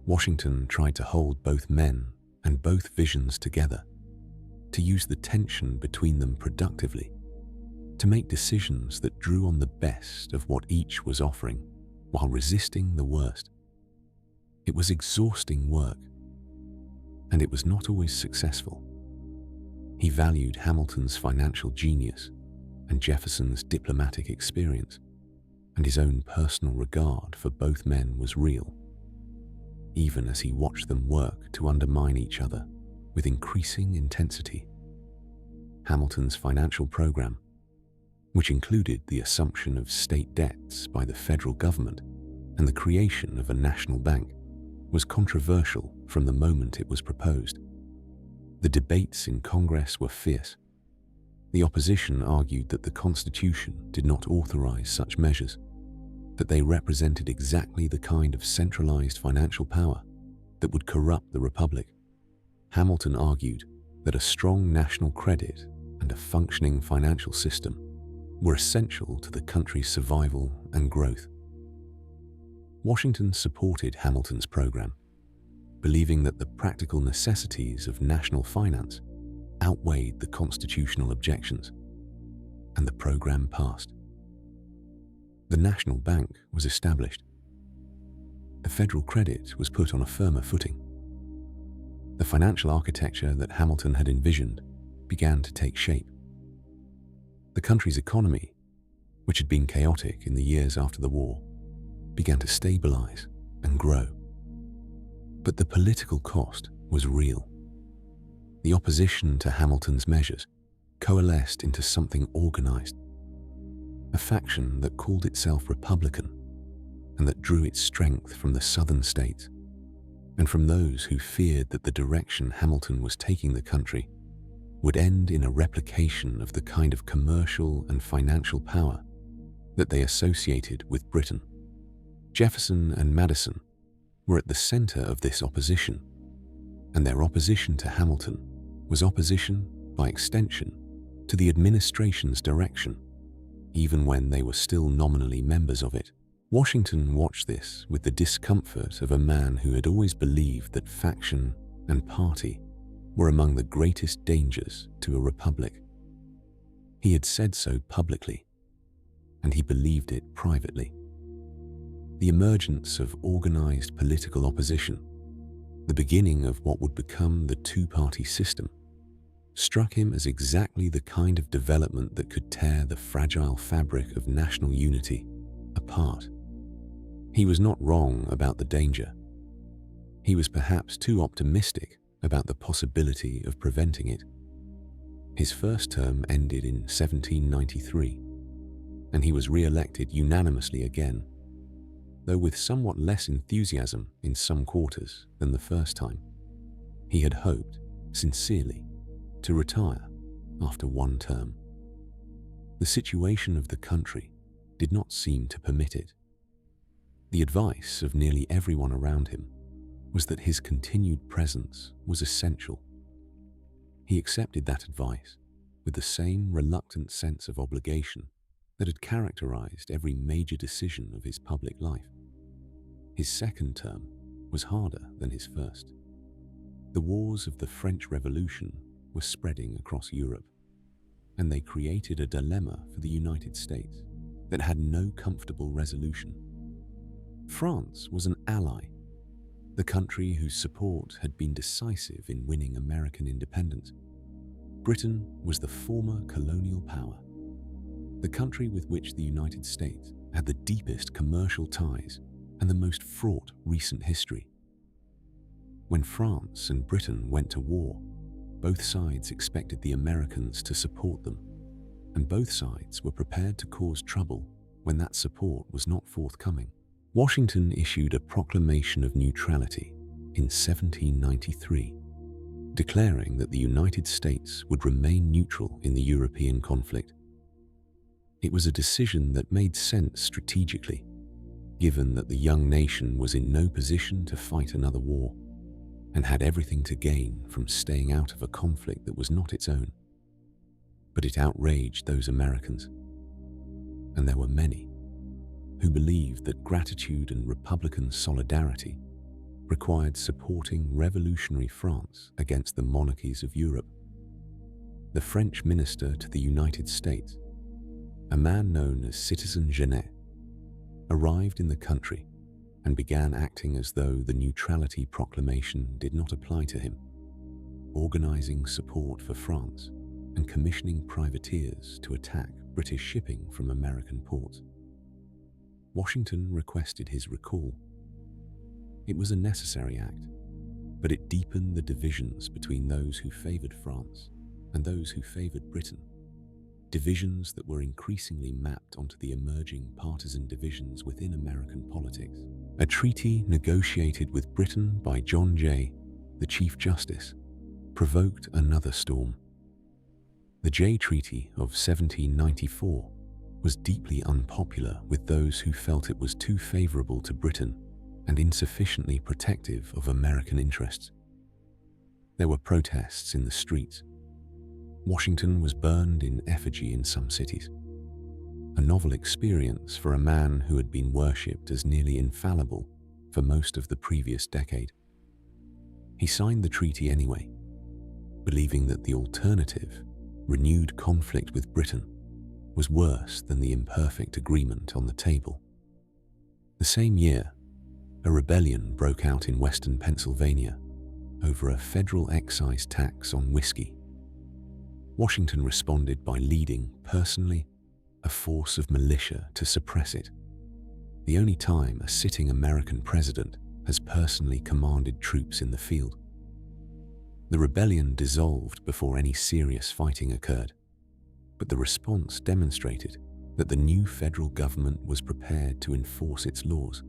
Washington tried to hold both men and both visions together, to use the tension between them productively, to make decisions that drew on the best of what each was offering, while resisting the worst. It was exhausting work, and it was not always successful. He valued Hamilton's financial genius and Jefferson's diplomatic experience, and his own personal regard for both men was real, even as he watched them work to undermine each other with increasing intensity. Hamilton's financial program, which included the assumption of state debts by the federal government and the creation of a national bank, was controversial from the moment it was proposed. The debates in Congress were fierce. The opposition argued that the Constitution did not authorize such measures, that they represented exactly the kind of centralized financial power that would corrupt the Republic. Hamilton argued that a strong national credit and a functioning financial system were essential to the country's survival and growth. Washington supported Hamilton's program, believing that the practical necessities of national finance outweighed the constitutional objections, and the program passed. The National Bank was established. The federal credit was put on a firmer footing. The financial architecture that Hamilton had envisioned began to take shape. The country's economy, which had been chaotic in the years after the war, began to stabilize and grow. But the political cost was real. The opposition to Hamilton's measures coalesced into something organized, a faction that called itself Republican and that drew its strength from the southern states and from those who feared that the direction Hamilton was taking the country would end in a replication of the kind of commercial and financial power that they associated with Britain. Jefferson and Madison were at the center of this opposition, and their opposition to Hamilton was opposition, by extension, to the administration's direction, even when they were still nominally members of it. Washington watched this with the discomfort of a man who had always believed that faction and party were among the greatest dangers to a republic. He had said so publicly, and he believed it privately. The emergence of organized political opposition, the beginning of what would become the two-party system, struck him as exactly the kind of development that could tear the fragile fabric of national unity apart. He was not wrong about the danger. He was perhaps too optimistic about the possibility of preventing it. His first term ended in 1793, and he was re-elected unanimously again, though with somewhat less enthusiasm in some quarters than the first time. He had hoped, sincerely, to retire after one term. The situation of the country did not seem to permit it. The advice of nearly everyone around him was that his continued presence was essential. He accepted that advice with the same reluctant sense of obligation that had characterized every major decision of his public life. His second term was harder than his first. The wars of the French Revolution were spreading across Europe, and they created a dilemma for the United States that had no comfortable resolution. France was an ally, the country whose support had been decisive in winning American independence. Britain was the former colonial power, the country with which the United States had the deepest commercial ties and the most fraught recent history. When France and Britain went to war, both sides expected the Americans to support them, and both sides were prepared to cause trouble when that support was not forthcoming. Washington issued a proclamation of neutrality in 1793, declaring that the United States would remain neutral in the European conflict. It was a decision that made sense strategically, given that the young nation was in no position to fight another war and had everything to gain from staying out of a conflict that was not its own. But it outraged those Americans, and there were many who believed that gratitude and Republican solidarity required supporting revolutionary France against the monarchies of Europe. The French minister to the United States, a man known as Citizen Genet, arrived in the country and began acting as though the neutrality proclamation did not apply to him, organizing support for France and commissioning privateers to attack British shipping from American ports. Washington requested his recall. It was a necessary act, but it deepened the divisions between those who favored France and those who favored Britain, divisions that were increasingly mapped onto the emerging partisan divisions within American politics. A treaty negotiated with Britain by John Jay, the Chief Justice, provoked another storm. The Jay Treaty of 1794 was deeply unpopular with those who felt it was too favorable to Britain and insufficiently protective of American interests. There were protests in the streets. Washington was burned in effigy in some cities, a novel experience for a man who had been worshipped as nearly infallible for most of the previous decade. He signed the treaty anyway, believing that the alternative, renewed conflict with Britain, was worse than the imperfect agreement on the table. The same year, a rebellion broke out in western Pennsylvania over a federal excise tax on whiskey. Washington responded by leading, personally, a force of militia to suppress it, the only time a sitting American president has personally commanded troops in the field. The rebellion dissolved before any serious fighting occurred, but the response demonstrated that the new federal government was prepared to enforce its laws,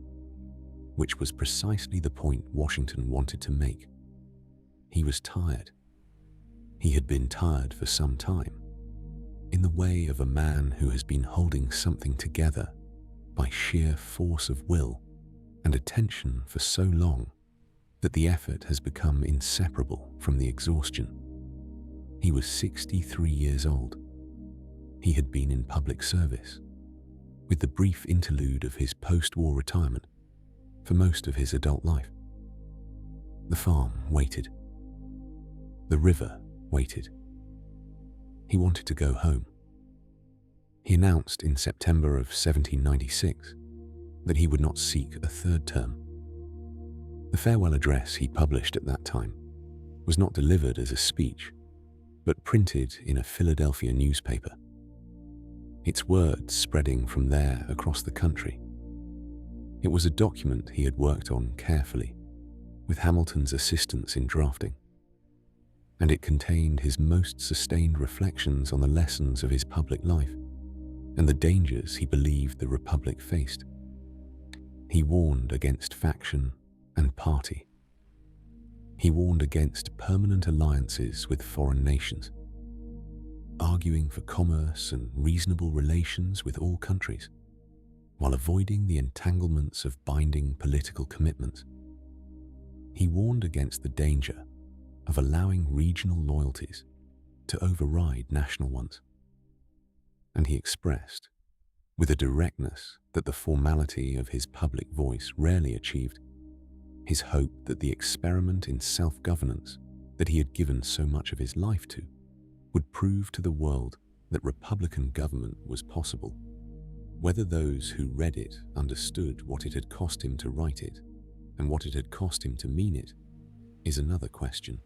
which was precisely the point Washington wanted to make. He was tired. He had been tired for some time, in the way of a man who has been holding something together by sheer force of will and attention for so long that the effort has become inseparable from the exhaustion. He was 63 years old. He had been in public service, with the brief interlude of his post-war retirement, for most of his adult life. The farm waited. The river waited. He wanted to go home. He announced in September of 1796 that he would not seek a third term. The farewell address he published at that time was not delivered as a speech, but printed in a Philadelphia newspaper, its words spreading from there across the country. It was a document he had worked on carefully, with Hamilton's assistance in drafting, and it contained his most sustained reflections on the lessons of his public life and the dangers he believed the Republic faced. He warned against faction and party. He warned against permanent alliances with foreign nations, arguing for commerce and reasonable relations with all countries. while avoiding the entanglements of binding political commitments. He warned against the danger of allowing regional loyalties to override national ones. And he expressed, with a directness that the formality of his public voice rarely achieved, his hope that the experiment in self-governance that he had given so much of his life to would prove to the world that republican government was possible. Whether those who read it understood what it had cost him to write it and what it had cost him to mean it is another question.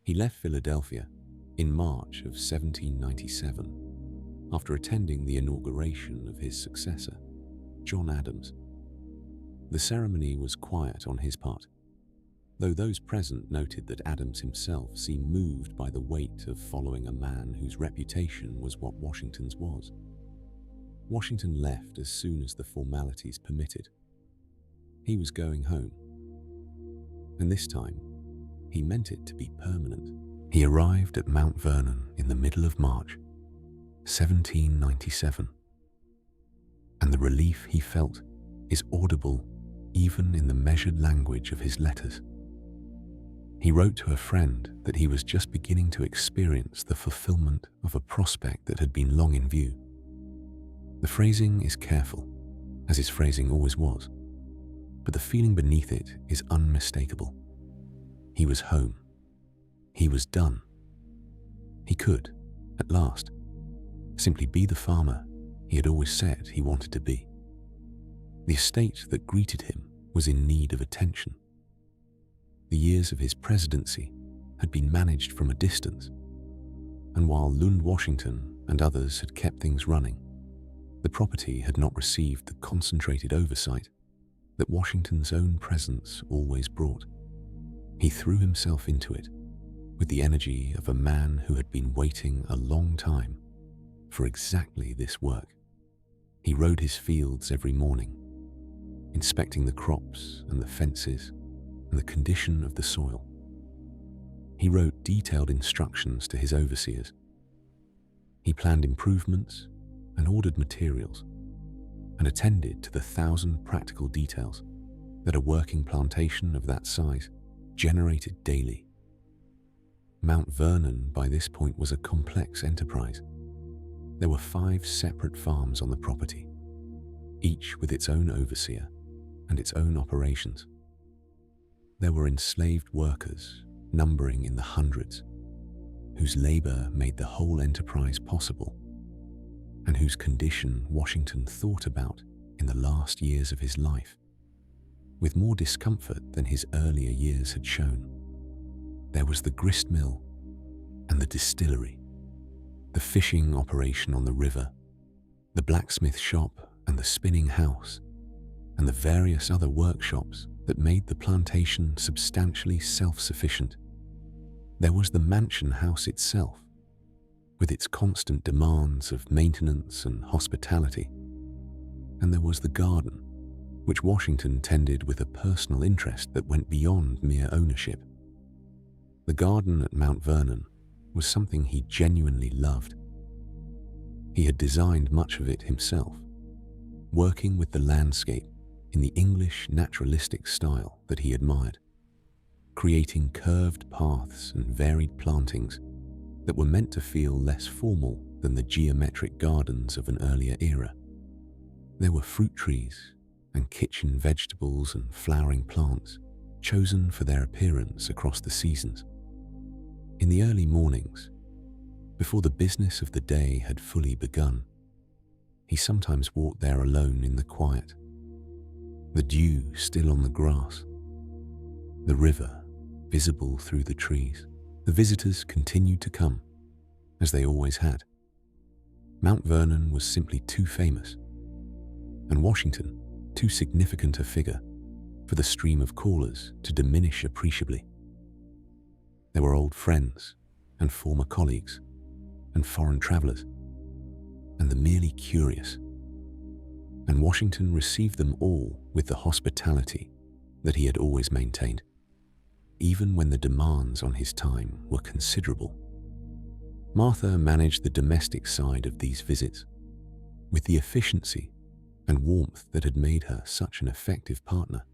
He left Philadelphia in March of 1797 after attending the inauguration of his successor, John Adams. The ceremony was quiet on his part, though those present noted that Adams himself seemed moved by the weight of following a man whose reputation was what Washington's was. Washington left as soon as the formalities permitted. He was going home, and this time he meant it to be permanent. He arrived at Mount Vernon in the middle of March, 1797, and the relief he felt is audible even in the measured language of his letters. He wrote to a friend that he was just beginning to experience the fulfillment of a prospect that had been long in view. The phrasing is careful, as his phrasing always was, but the feeling beneath it is unmistakable. He was home. He was done. He could, at last, simply be the farmer he had always said he wanted to be. The estate that greeted him was in need of attention. The years of his presidency had been managed from a distance, and while Lund Washington and others had kept things running, the property had not received the concentrated oversight that Washington's own presence always brought. He threw himself into it with the energy of a man who had been waiting a long time for exactly this work. He rode his fields every morning, inspecting the crops and the fences and the condition of the soil. He wrote detailed instructions to his overseers. He planned improvements and ordered materials, and attended to the 1,000 practical details that a working plantation of that size generated daily. Mount Vernon by this point was a complex enterprise. There were 5 separate farms on the property, each with its own overseer and its own operations. There were enslaved workers numbering in the hundreds, whose labor made the whole enterprise possible, and whose condition Washington thought about in the last years of his life, with more discomfort than his earlier years had shown. There was the grist mill and the distillery, the fishing operation on the river, the blacksmith shop and the spinning house, and the various other workshops that made the plantation substantially self-sufficient. There was the mansion house itself, with its constant demands of maintenance and hospitality. And there was the garden, which Washington tended with a personal interest that went beyond mere ownership. The garden at Mount Vernon was something he genuinely loved. He had designed much of it himself, working with the landscape in the English naturalistic style that he admired, creating curved paths and varied plantings that were meant to feel less formal than the geometric gardens of an earlier era. There were fruit trees and kitchen vegetables and flowering plants chosen for their appearance across the seasons. In the early mornings, before the business of the day had fully begun, he sometimes walked there alone in the quiet, the dew still on the grass, the river visible through the trees. The visitors continued to come, as they always had. Mount Vernon was simply too famous, and Washington too significant a figure for the stream of callers to diminish appreciably. There were old friends and former colleagues and foreign travelers, and the merely curious, and Washington received them all with the hospitality that he had always maintained, even when the demands on his time were considerable. Martha managed the domestic side of these visits with the efficiency and warmth that had made her such an effective partner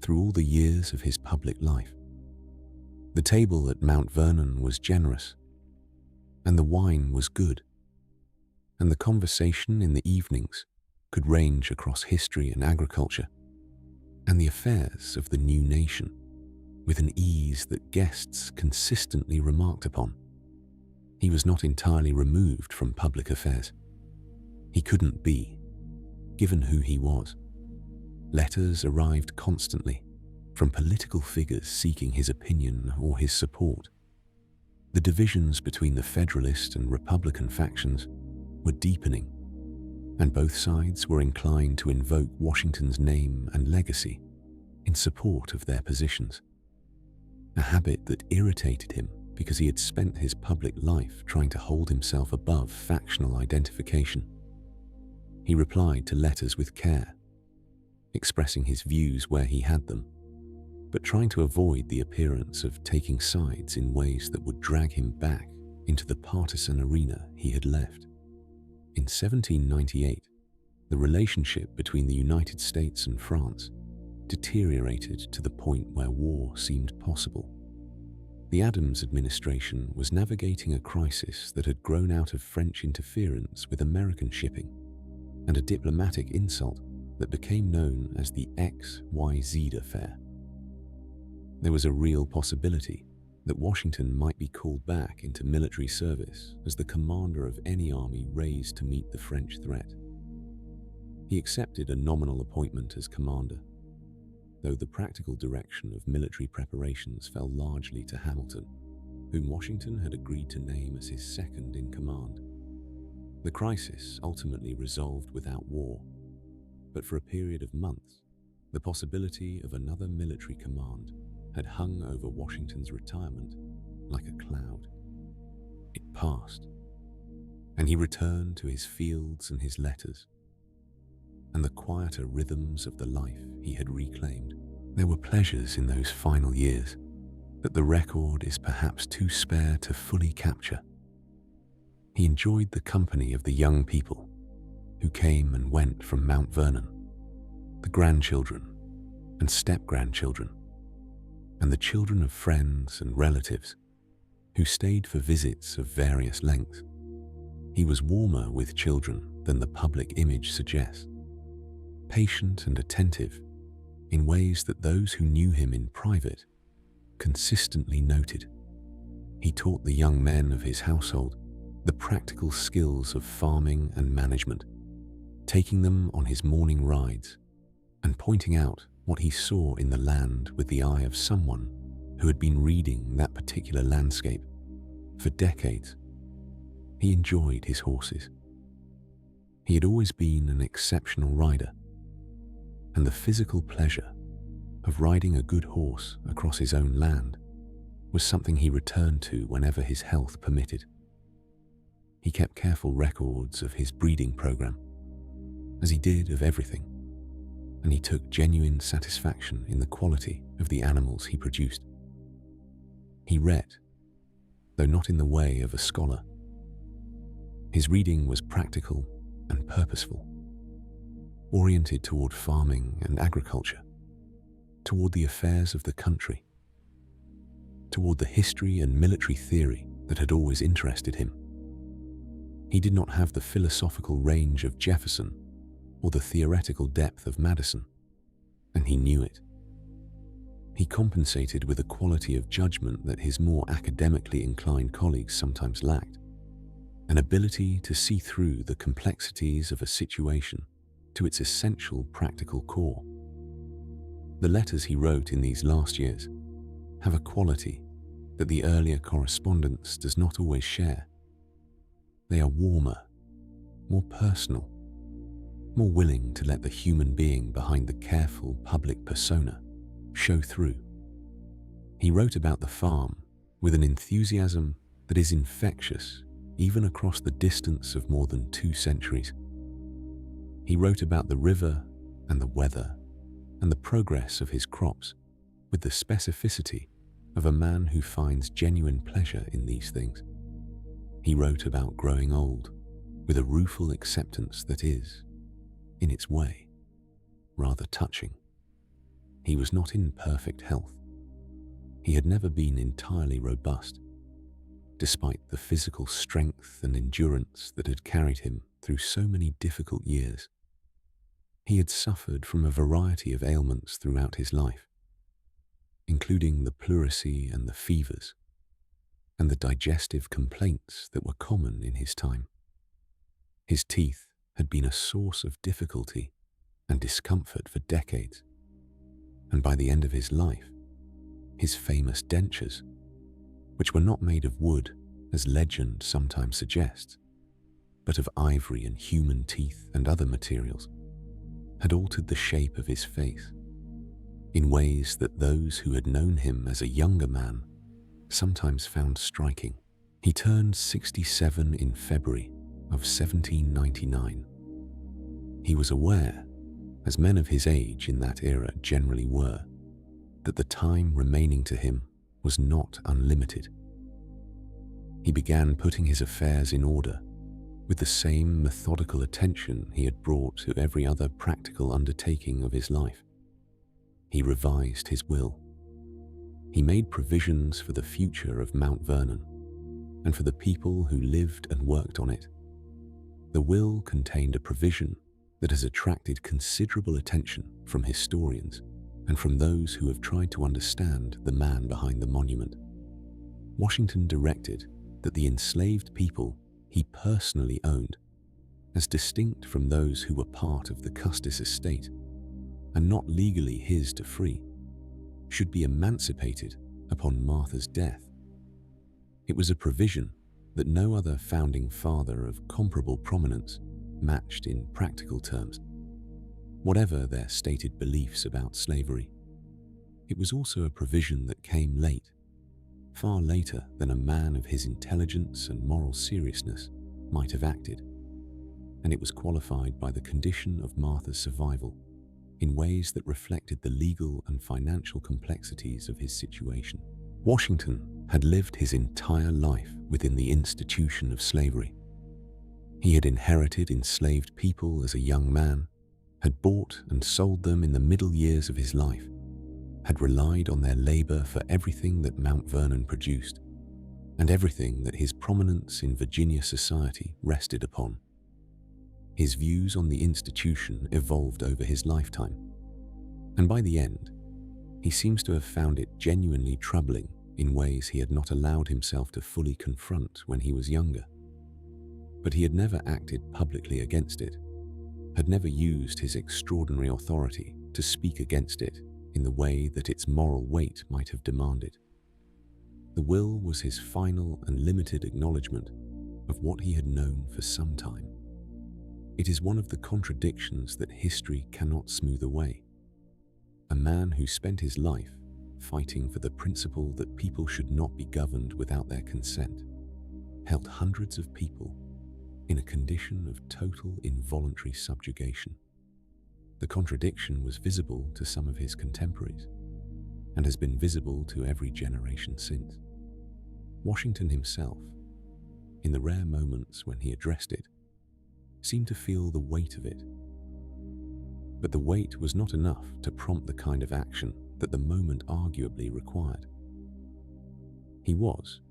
through all the years of his public life. The table at Mount Vernon was generous, and the wine was good, and the conversation in the evenings could range across history and agriculture, and the affairs of the new nation, with an ease that guests consistently remarked upon. He was not entirely removed from public affairs. He couldn't be, given who he was. Letters arrived constantly from political figures seeking his opinion or his support. The divisions between the Federalist and Republican factions were deepening, and both sides were inclined to invoke Washington's name and legacy in support of their positions, a habit that irritated him because he had spent his public life trying to hold himself above factional identification. He replied to letters with care, expressing his views where he had them, but trying to avoid the appearance of taking sides in ways that would drag him back into the partisan arena he had left. In 1798, the relationship between the United States and France deteriorated to the point where war seemed possible. The Adams administration was navigating a crisis that had grown out of French interference with American shipping and a diplomatic insult that became known as the XYZ affair. There was a real possibility that Washington might be called back into military service as the commander of any army raised to meet the French threat. He accepted a nominal appointment as commander, though the practical direction of military preparations fell largely to Hamilton, whom Washington had agreed to name as his second in command. The crisis ultimately resolved without war, but for a period of months, the possibility of another military command had hung over Washington's retirement like a cloud. It passed, and he returned to his fields and his letters, and the quieter rhythms of the life he had reclaimed. There were pleasures in those final years that the record is perhaps too spare to fully capture. He enjoyed the company of the young people who came and went from Mount Vernon, the grandchildren and step-grandchildren, and the children of friends and relatives who stayed for visits of various lengths. He was warmer with children than the public image suggests, patient and attentive in ways that those who knew him in private consistently noted. He taught the young men of his household the practical skills of farming and management, taking them on his morning rides and pointing out what he saw in the land with the eye of someone who had been reading that particular landscape for decades. He enjoyed his horses. He had always been an exceptional rider, and the physical pleasure of riding a good horse across his own land was something he returned to whenever his health permitted. He kept careful records of his breeding program, as he did of everything, and he took genuine satisfaction in the quality of the animals he produced. He read, though not in the way of a scholar. His reading was practical and purposeful, oriented toward farming and agriculture, toward the affairs of the country, toward the history and military theory that had always interested him. He did not have the philosophical range of Jefferson or the theoretical depth of Madison, and he knew it. He compensated with a quality of judgment that his more academically inclined colleagues sometimes lacked, an ability to see through the complexities of a situation to its essential practical core. The letters he wrote in these last years have a quality that the earlier correspondence does not always share. They are warmer, more personal, more willing to let the human being behind the careful public persona show through. He wrote about the farm with an enthusiasm that is infectious even across the distance of more than 2 centuries. He wrote about the river and the weather and the progress of his crops with the specificity of a man who finds genuine pleasure in these things. He wrote about growing old with a rueful acceptance that is, in its way, rather touching. He was not in perfect health. He had never been entirely robust, despite the physical strength and endurance that had carried him through so many difficult years. He had suffered from a variety of ailments throughout his life, including the pleurisy and the fevers, and the digestive complaints that were common in his time. His teeth had been a source of difficulty and discomfort for decades, and by the end of his life, his famous dentures, which were not made of wood, as legend sometimes suggests, but of ivory and human teeth and other materials, had altered the shape of his face in ways that those who had known him as a younger man sometimes found striking. He turned 67 in February of 1799. He was aware, as men of his age in that era generally were, that the time remaining to him was not unlimited. He began putting his affairs in order with the same methodical attention he had brought to every other practical undertaking of his life. He revised his will. He made provisions for the future of Mount Vernon and for the people who lived and worked on it. The will contained a provision that has attracted considerable attention from historians and from those who have tried to understand the man behind the monument. Washington directed that the enslaved people he personally owned, as distinct from those who were part of the Custis estate and not legally his to free, should be emancipated upon Martha's death. It was a provision that no other founding father of comparable prominence matched in practical terms, whatever their stated beliefs about slavery. It was also a provision that came late, far later than a man of his intelligence and moral seriousness might have acted, and it was qualified by the condition of Martha's survival in ways that reflected the legal and financial complexities of his situation. Washington had lived his entire life within the institution of slavery. He had inherited enslaved people as a young man, had bought and sold them in the middle years of his life, had relied on their labor for everything that Mount Vernon produced, and everything that his prominence in Virginia society rested upon. His views on the institution evolved over his lifetime, and by the end, he seems to have found it genuinely troubling in ways he had not allowed himself to fully confront when he was younger. But he had never acted publicly against it, had never used his extraordinary authority to speak against it in the way that its moral weight might have demanded. The will was his final and limited acknowledgement of what he had known for some time. It is one of the contradictions that history cannot smooth away. A man who spent his life fighting for the principle that people should not be governed without their consent held hundreds of people in a condition of total involuntary subjugation. The contradiction was visible to some of his contemporaries and has been visible to every generation since. Washington himself, in the rare moments when he addressed it, seemed to feel the weight of it. But the weight was not enough to prompt the kind of action that the moment arguably required. He was,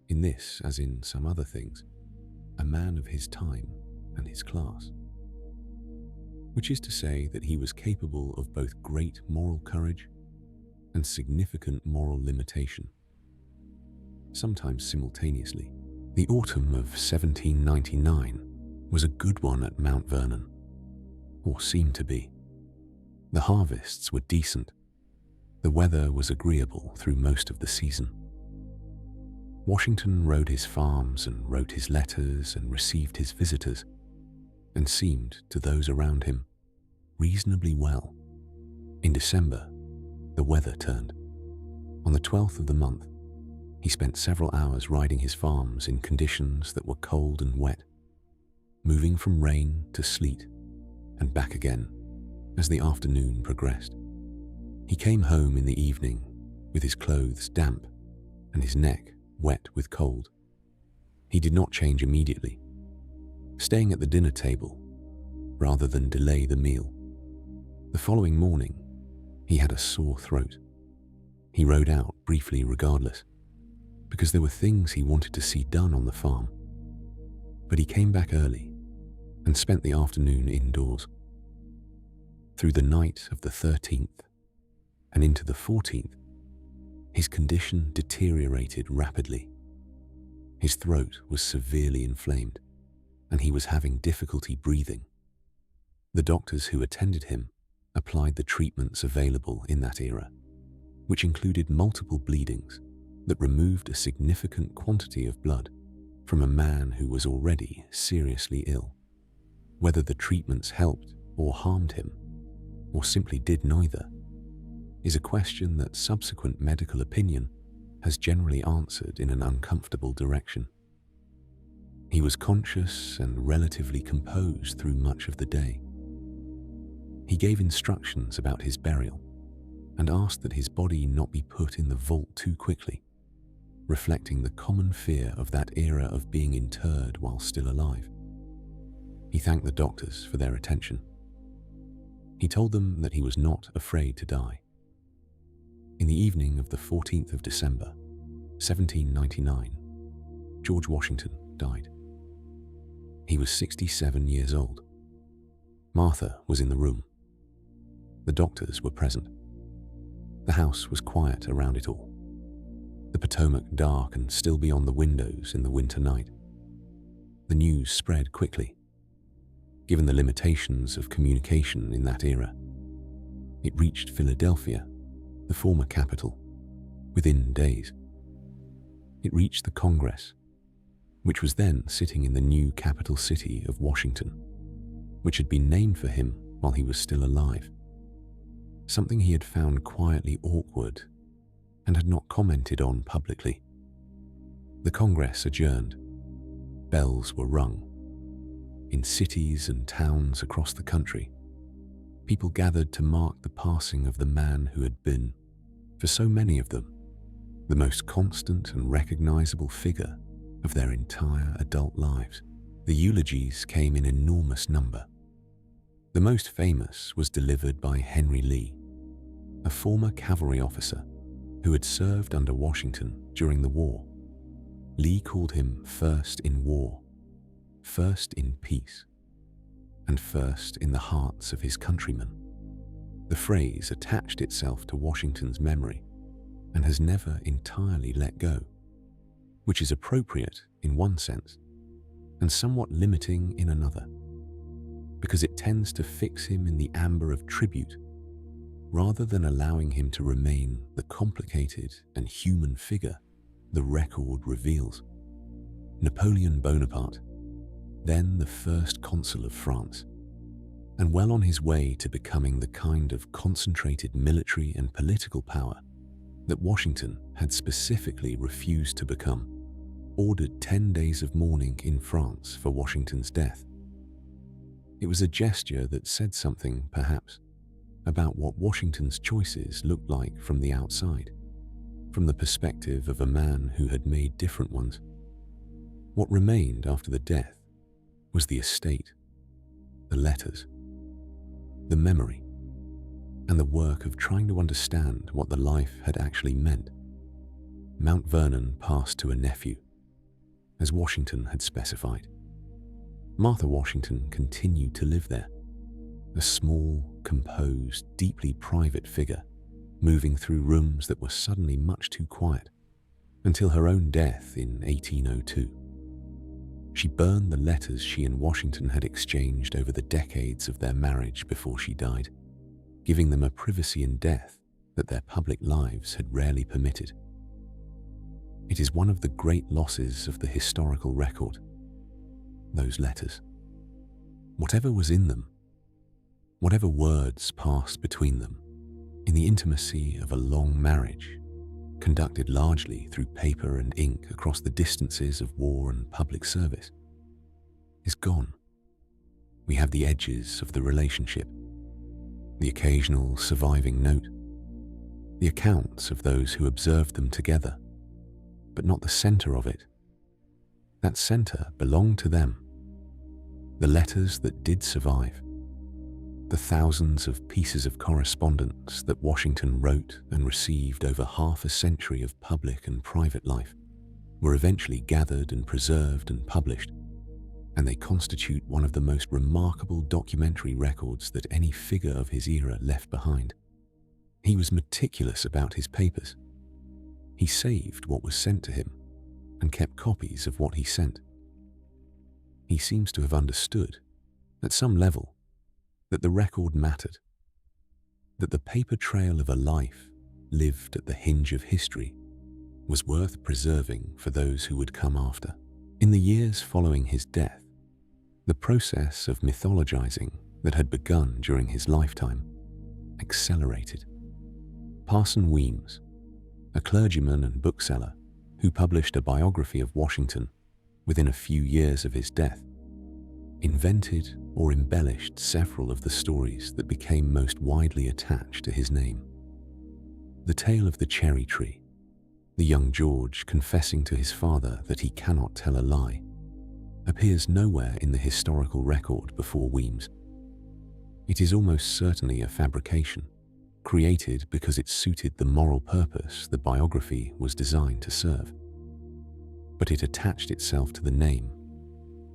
in this as in some other things, a man of his time and his class, which is to say that he was capable of both great moral courage and significant moral limitation, sometimes simultaneously. The autumn of 1799 was a good one at Mount Vernon, or seemed to be. The harvests were decent. The weather was agreeable through most of the season. Washington rode his farms and wrote his letters and received his visitors, and seemed, to those around him, reasonably well. In December, the weather turned. On the 12th of the month, he spent several hours riding his farms in conditions that were cold and wet, moving from rain to sleet and back again as the afternoon progressed. He came home in the evening with his clothes damp and his neck wet with cold. He did not change immediately. Staying at the dinner table, rather than delay the meal. The following morning, he had a sore throat. He rode out briefly regardless, because there were things he wanted to see done on the farm. But he came back early and spent the afternoon indoors. Through the night of the 13th and into the 14th, his condition deteriorated rapidly. His throat was severely inflamed, and he was having difficulty breathing. The doctors who attended him applied the treatments available in that era, which included multiple bleedings that removed a significant quantity of blood from a man who was already seriously ill. Whether the treatments helped or harmed him, or simply did neither, is a question that subsequent medical opinion has generally answered in an uncomfortable direction. He was conscious and relatively composed through much of the day. He gave instructions about his burial and asked that his body not be put in the vault too quickly, reflecting the common fear of that era of being interred while still alive. He thanked the doctors for their attention. He told them that he was not afraid to die. In the evening of the 14th of December, 1799, George Washington died. He was 67 years old. Martha was in the room. The doctors were present. The house was quiet around it all, the Potomac dark and still beyond the windows in the winter night. The news spread quickly. Given the limitations of communication in that era, it reached Philadelphia, the former capital, within days. It reached the Congress, which was then sitting in the new capital city of Washington, which had been named for him while he was still alive, something he had found quietly awkward and had not commented on publicly. The Congress adjourned. Bells were rung. In cities and towns across the country, people gathered to mark the passing of the man who had been, for so many of them, the most constant and recognizable figure of their entire adult lives. The eulogies came in enormous number. The most famous was delivered by Henry Lee, a former cavalry officer who had served under Washington during the war. Lee called him first in war, first in peace, and first in the hearts of his countrymen. The phrase attached itself to Washington's memory and has never entirely let go, which is appropriate in one sense and somewhat limiting in another, because it tends to fix him in the amber of tribute rather than allowing him to remain the complicated and human figure the record reveals. Napoleon Bonaparte, then the first consul of France, and well on his way to becoming the kind of concentrated military and political power that Washington had specifically refused to become, ordered 10 days of mourning in France for Washington's death. It was a gesture that said something, perhaps, about what Washington's choices looked like from the outside, from the perspective of a man who had made different ones. What remained after the death was the estate, the letters, the memory, and the work of trying to understand what the life had actually meant. Mount Vernon passed to a nephew, as Washington had specified. Martha Washington continued to live there, a small, composed, deeply private figure, moving through rooms that were suddenly much too quiet, until her own death in 1802. She burned the letters she and Washington had exchanged over the decades of their marriage before she died, giving them a privacy in death that their public lives had rarely permitted. It is one of the great losses of the historical record, those letters. Whatever was in them, whatever words passed between them, in the intimacy of a long marriage, conducted largely through paper and ink across the distances of war and public service, is gone. We have the edges of the relationship, the occasional surviving note, the accounts of those who observed them together, but not the center of it. That center belonged to them. The letters that did survive The thousands of pieces of correspondence that Washington wrote and received over half a century of public and private life were eventually gathered and preserved and published, and they constitute one of the most remarkable documentary records that any figure of his era left behind. He was meticulous about his papers. He saved what was sent to him and kept copies of what he sent. He seems to have understood, at some level, that the record mattered, that the paper trail of a life lived at the hinge of history was worth preserving for those who would come after. In the years following his death, the process of mythologizing that had begun during his lifetime accelerated. Parson Weems, a clergyman and bookseller who published a biography of Washington within a few years of his death, invented or embellished several of the stories that became most widely attached to his name. The tale of the cherry tree, the young George confessing to his father that he cannot tell a lie, appears nowhere in the historical record before Weems. It is almost certainly a fabrication, created because it suited the moral purpose the biography was designed to serve. But it attached itself to the name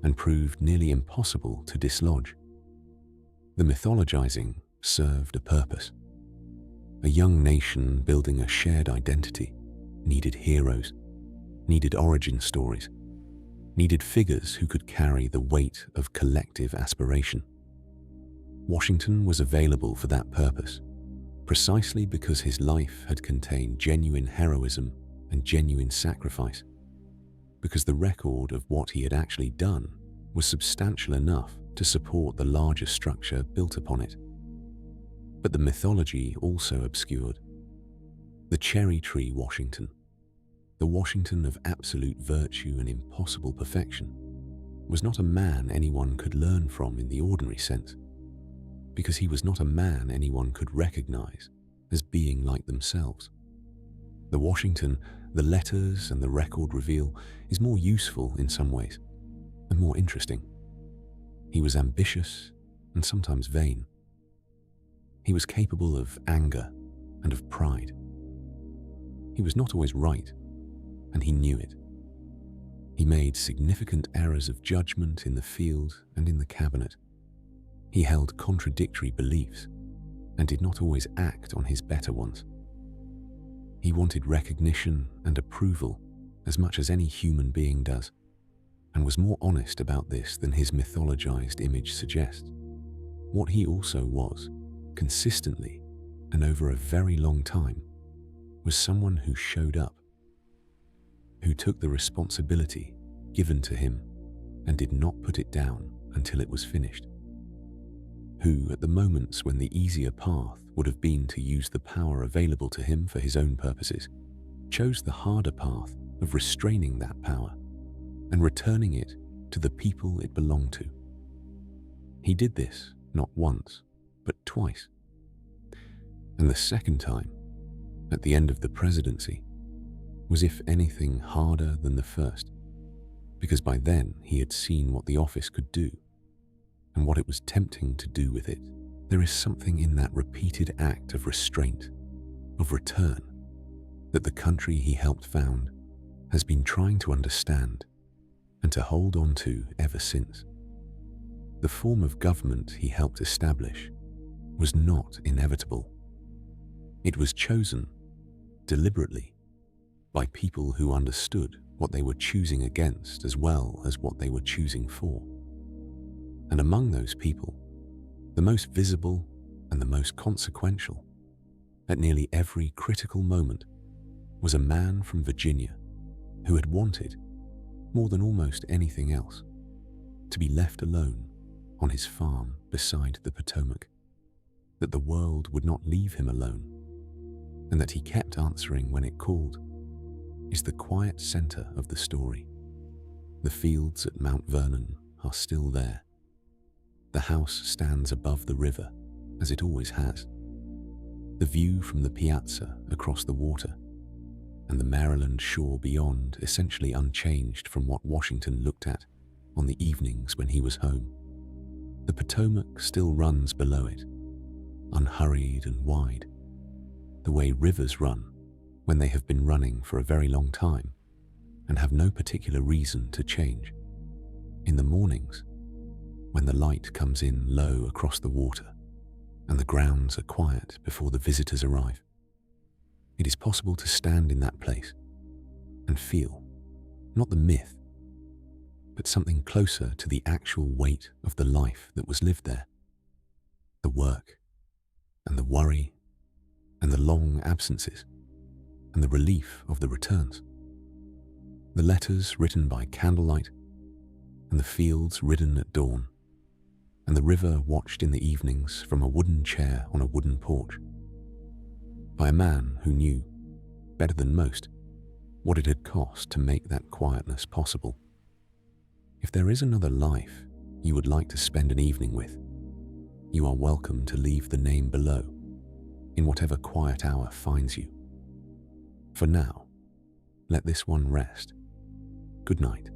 and proved nearly impossible to dislodge. The mythologizing served a purpose. A young nation building a shared identity needed heroes, needed origin stories, needed figures who could carry the weight of collective aspiration. Washington was available for that purpose, precisely because his life had contained genuine heroism and genuine sacrifice, because the record of what he had actually done was substantial enough to support the larger structure built upon it. But the mythology also obscured. The cherry tree Washington, the Washington of absolute virtue and impossible perfection, was not a man anyone could learn from in the ordinary sense, because he was not a man anyone could recognize as being like themselves. The Washington the letters and the record reveal is more useful in some ways and more interesting. He was ambitious and sometimes vain. He was capable of anger and of pride. He was not always right, and he knew it. He made significant errors of judgment in the field and in the cabinet. He held contradictory beliefs and did not always act on his better ones. He wanted recognition and approval as much as any human being does, and was more honest about this than his mythologized image suggests. What he also was, consistently and over a very long time, was someone who showed up, who took the responsibility given to him and did not put it down until it was finished, who, at the moments when the easier path would have been to use the power available to him for his own purposes, chose the harder path of restraining that power and returning it to the people it belonged to. He did this not once, but twice. And the second time, at the end of the presidency, was if anything harder than the first, because by then he had seen what the office could do and what it was tempting to do with it. There is something in that repeated act of restraint, of return, that the country he helped found has been trying to understand and to hold on to ever since. The form of government he helped establish was not inevitable. It was chosen, deliberately, by people who understood what they were choosing against as well as what they were choosing for. And among those people, the most visible and the most consequential, at nearly every critical moment, was a man from Virginia who had wanted, more than almost anything else, to be left alone on his farm beside the Potomac, that the world would not leave him alone, and that he kept answering when it called, is the quiet center of the story. The fields at Mount Vernon are still there. The house stands above the river, as it always has. The view from the piazza across the water, and the Maryland shore beyond essentially unchanged from what Washington looked at on the evenings when he was home. The Potomac still runs below it, unhurried and wide, the way rivers run when they have been running for a very long time and have no particular reason to change. In the mornings, when the light comes in low across the water and the grounds are quiet before the visitors arrive, it is possible to stand in that place and feel, not the myth, but something closer to the actual weight of the life that was lived there. The work and the worry and the long absences and the relief of the returns. The letters written by candlelight and the fields ridden at dawn and the river watched in the evenings from a wooden chair on a wooden porch by a man who knew, better than most, what it had cost to make that quietness possible. If there is another life you would like to spend an evening with, you are welcome to leave the name below, in whatever quiet hour finds you. For now, let this one rest. Good night.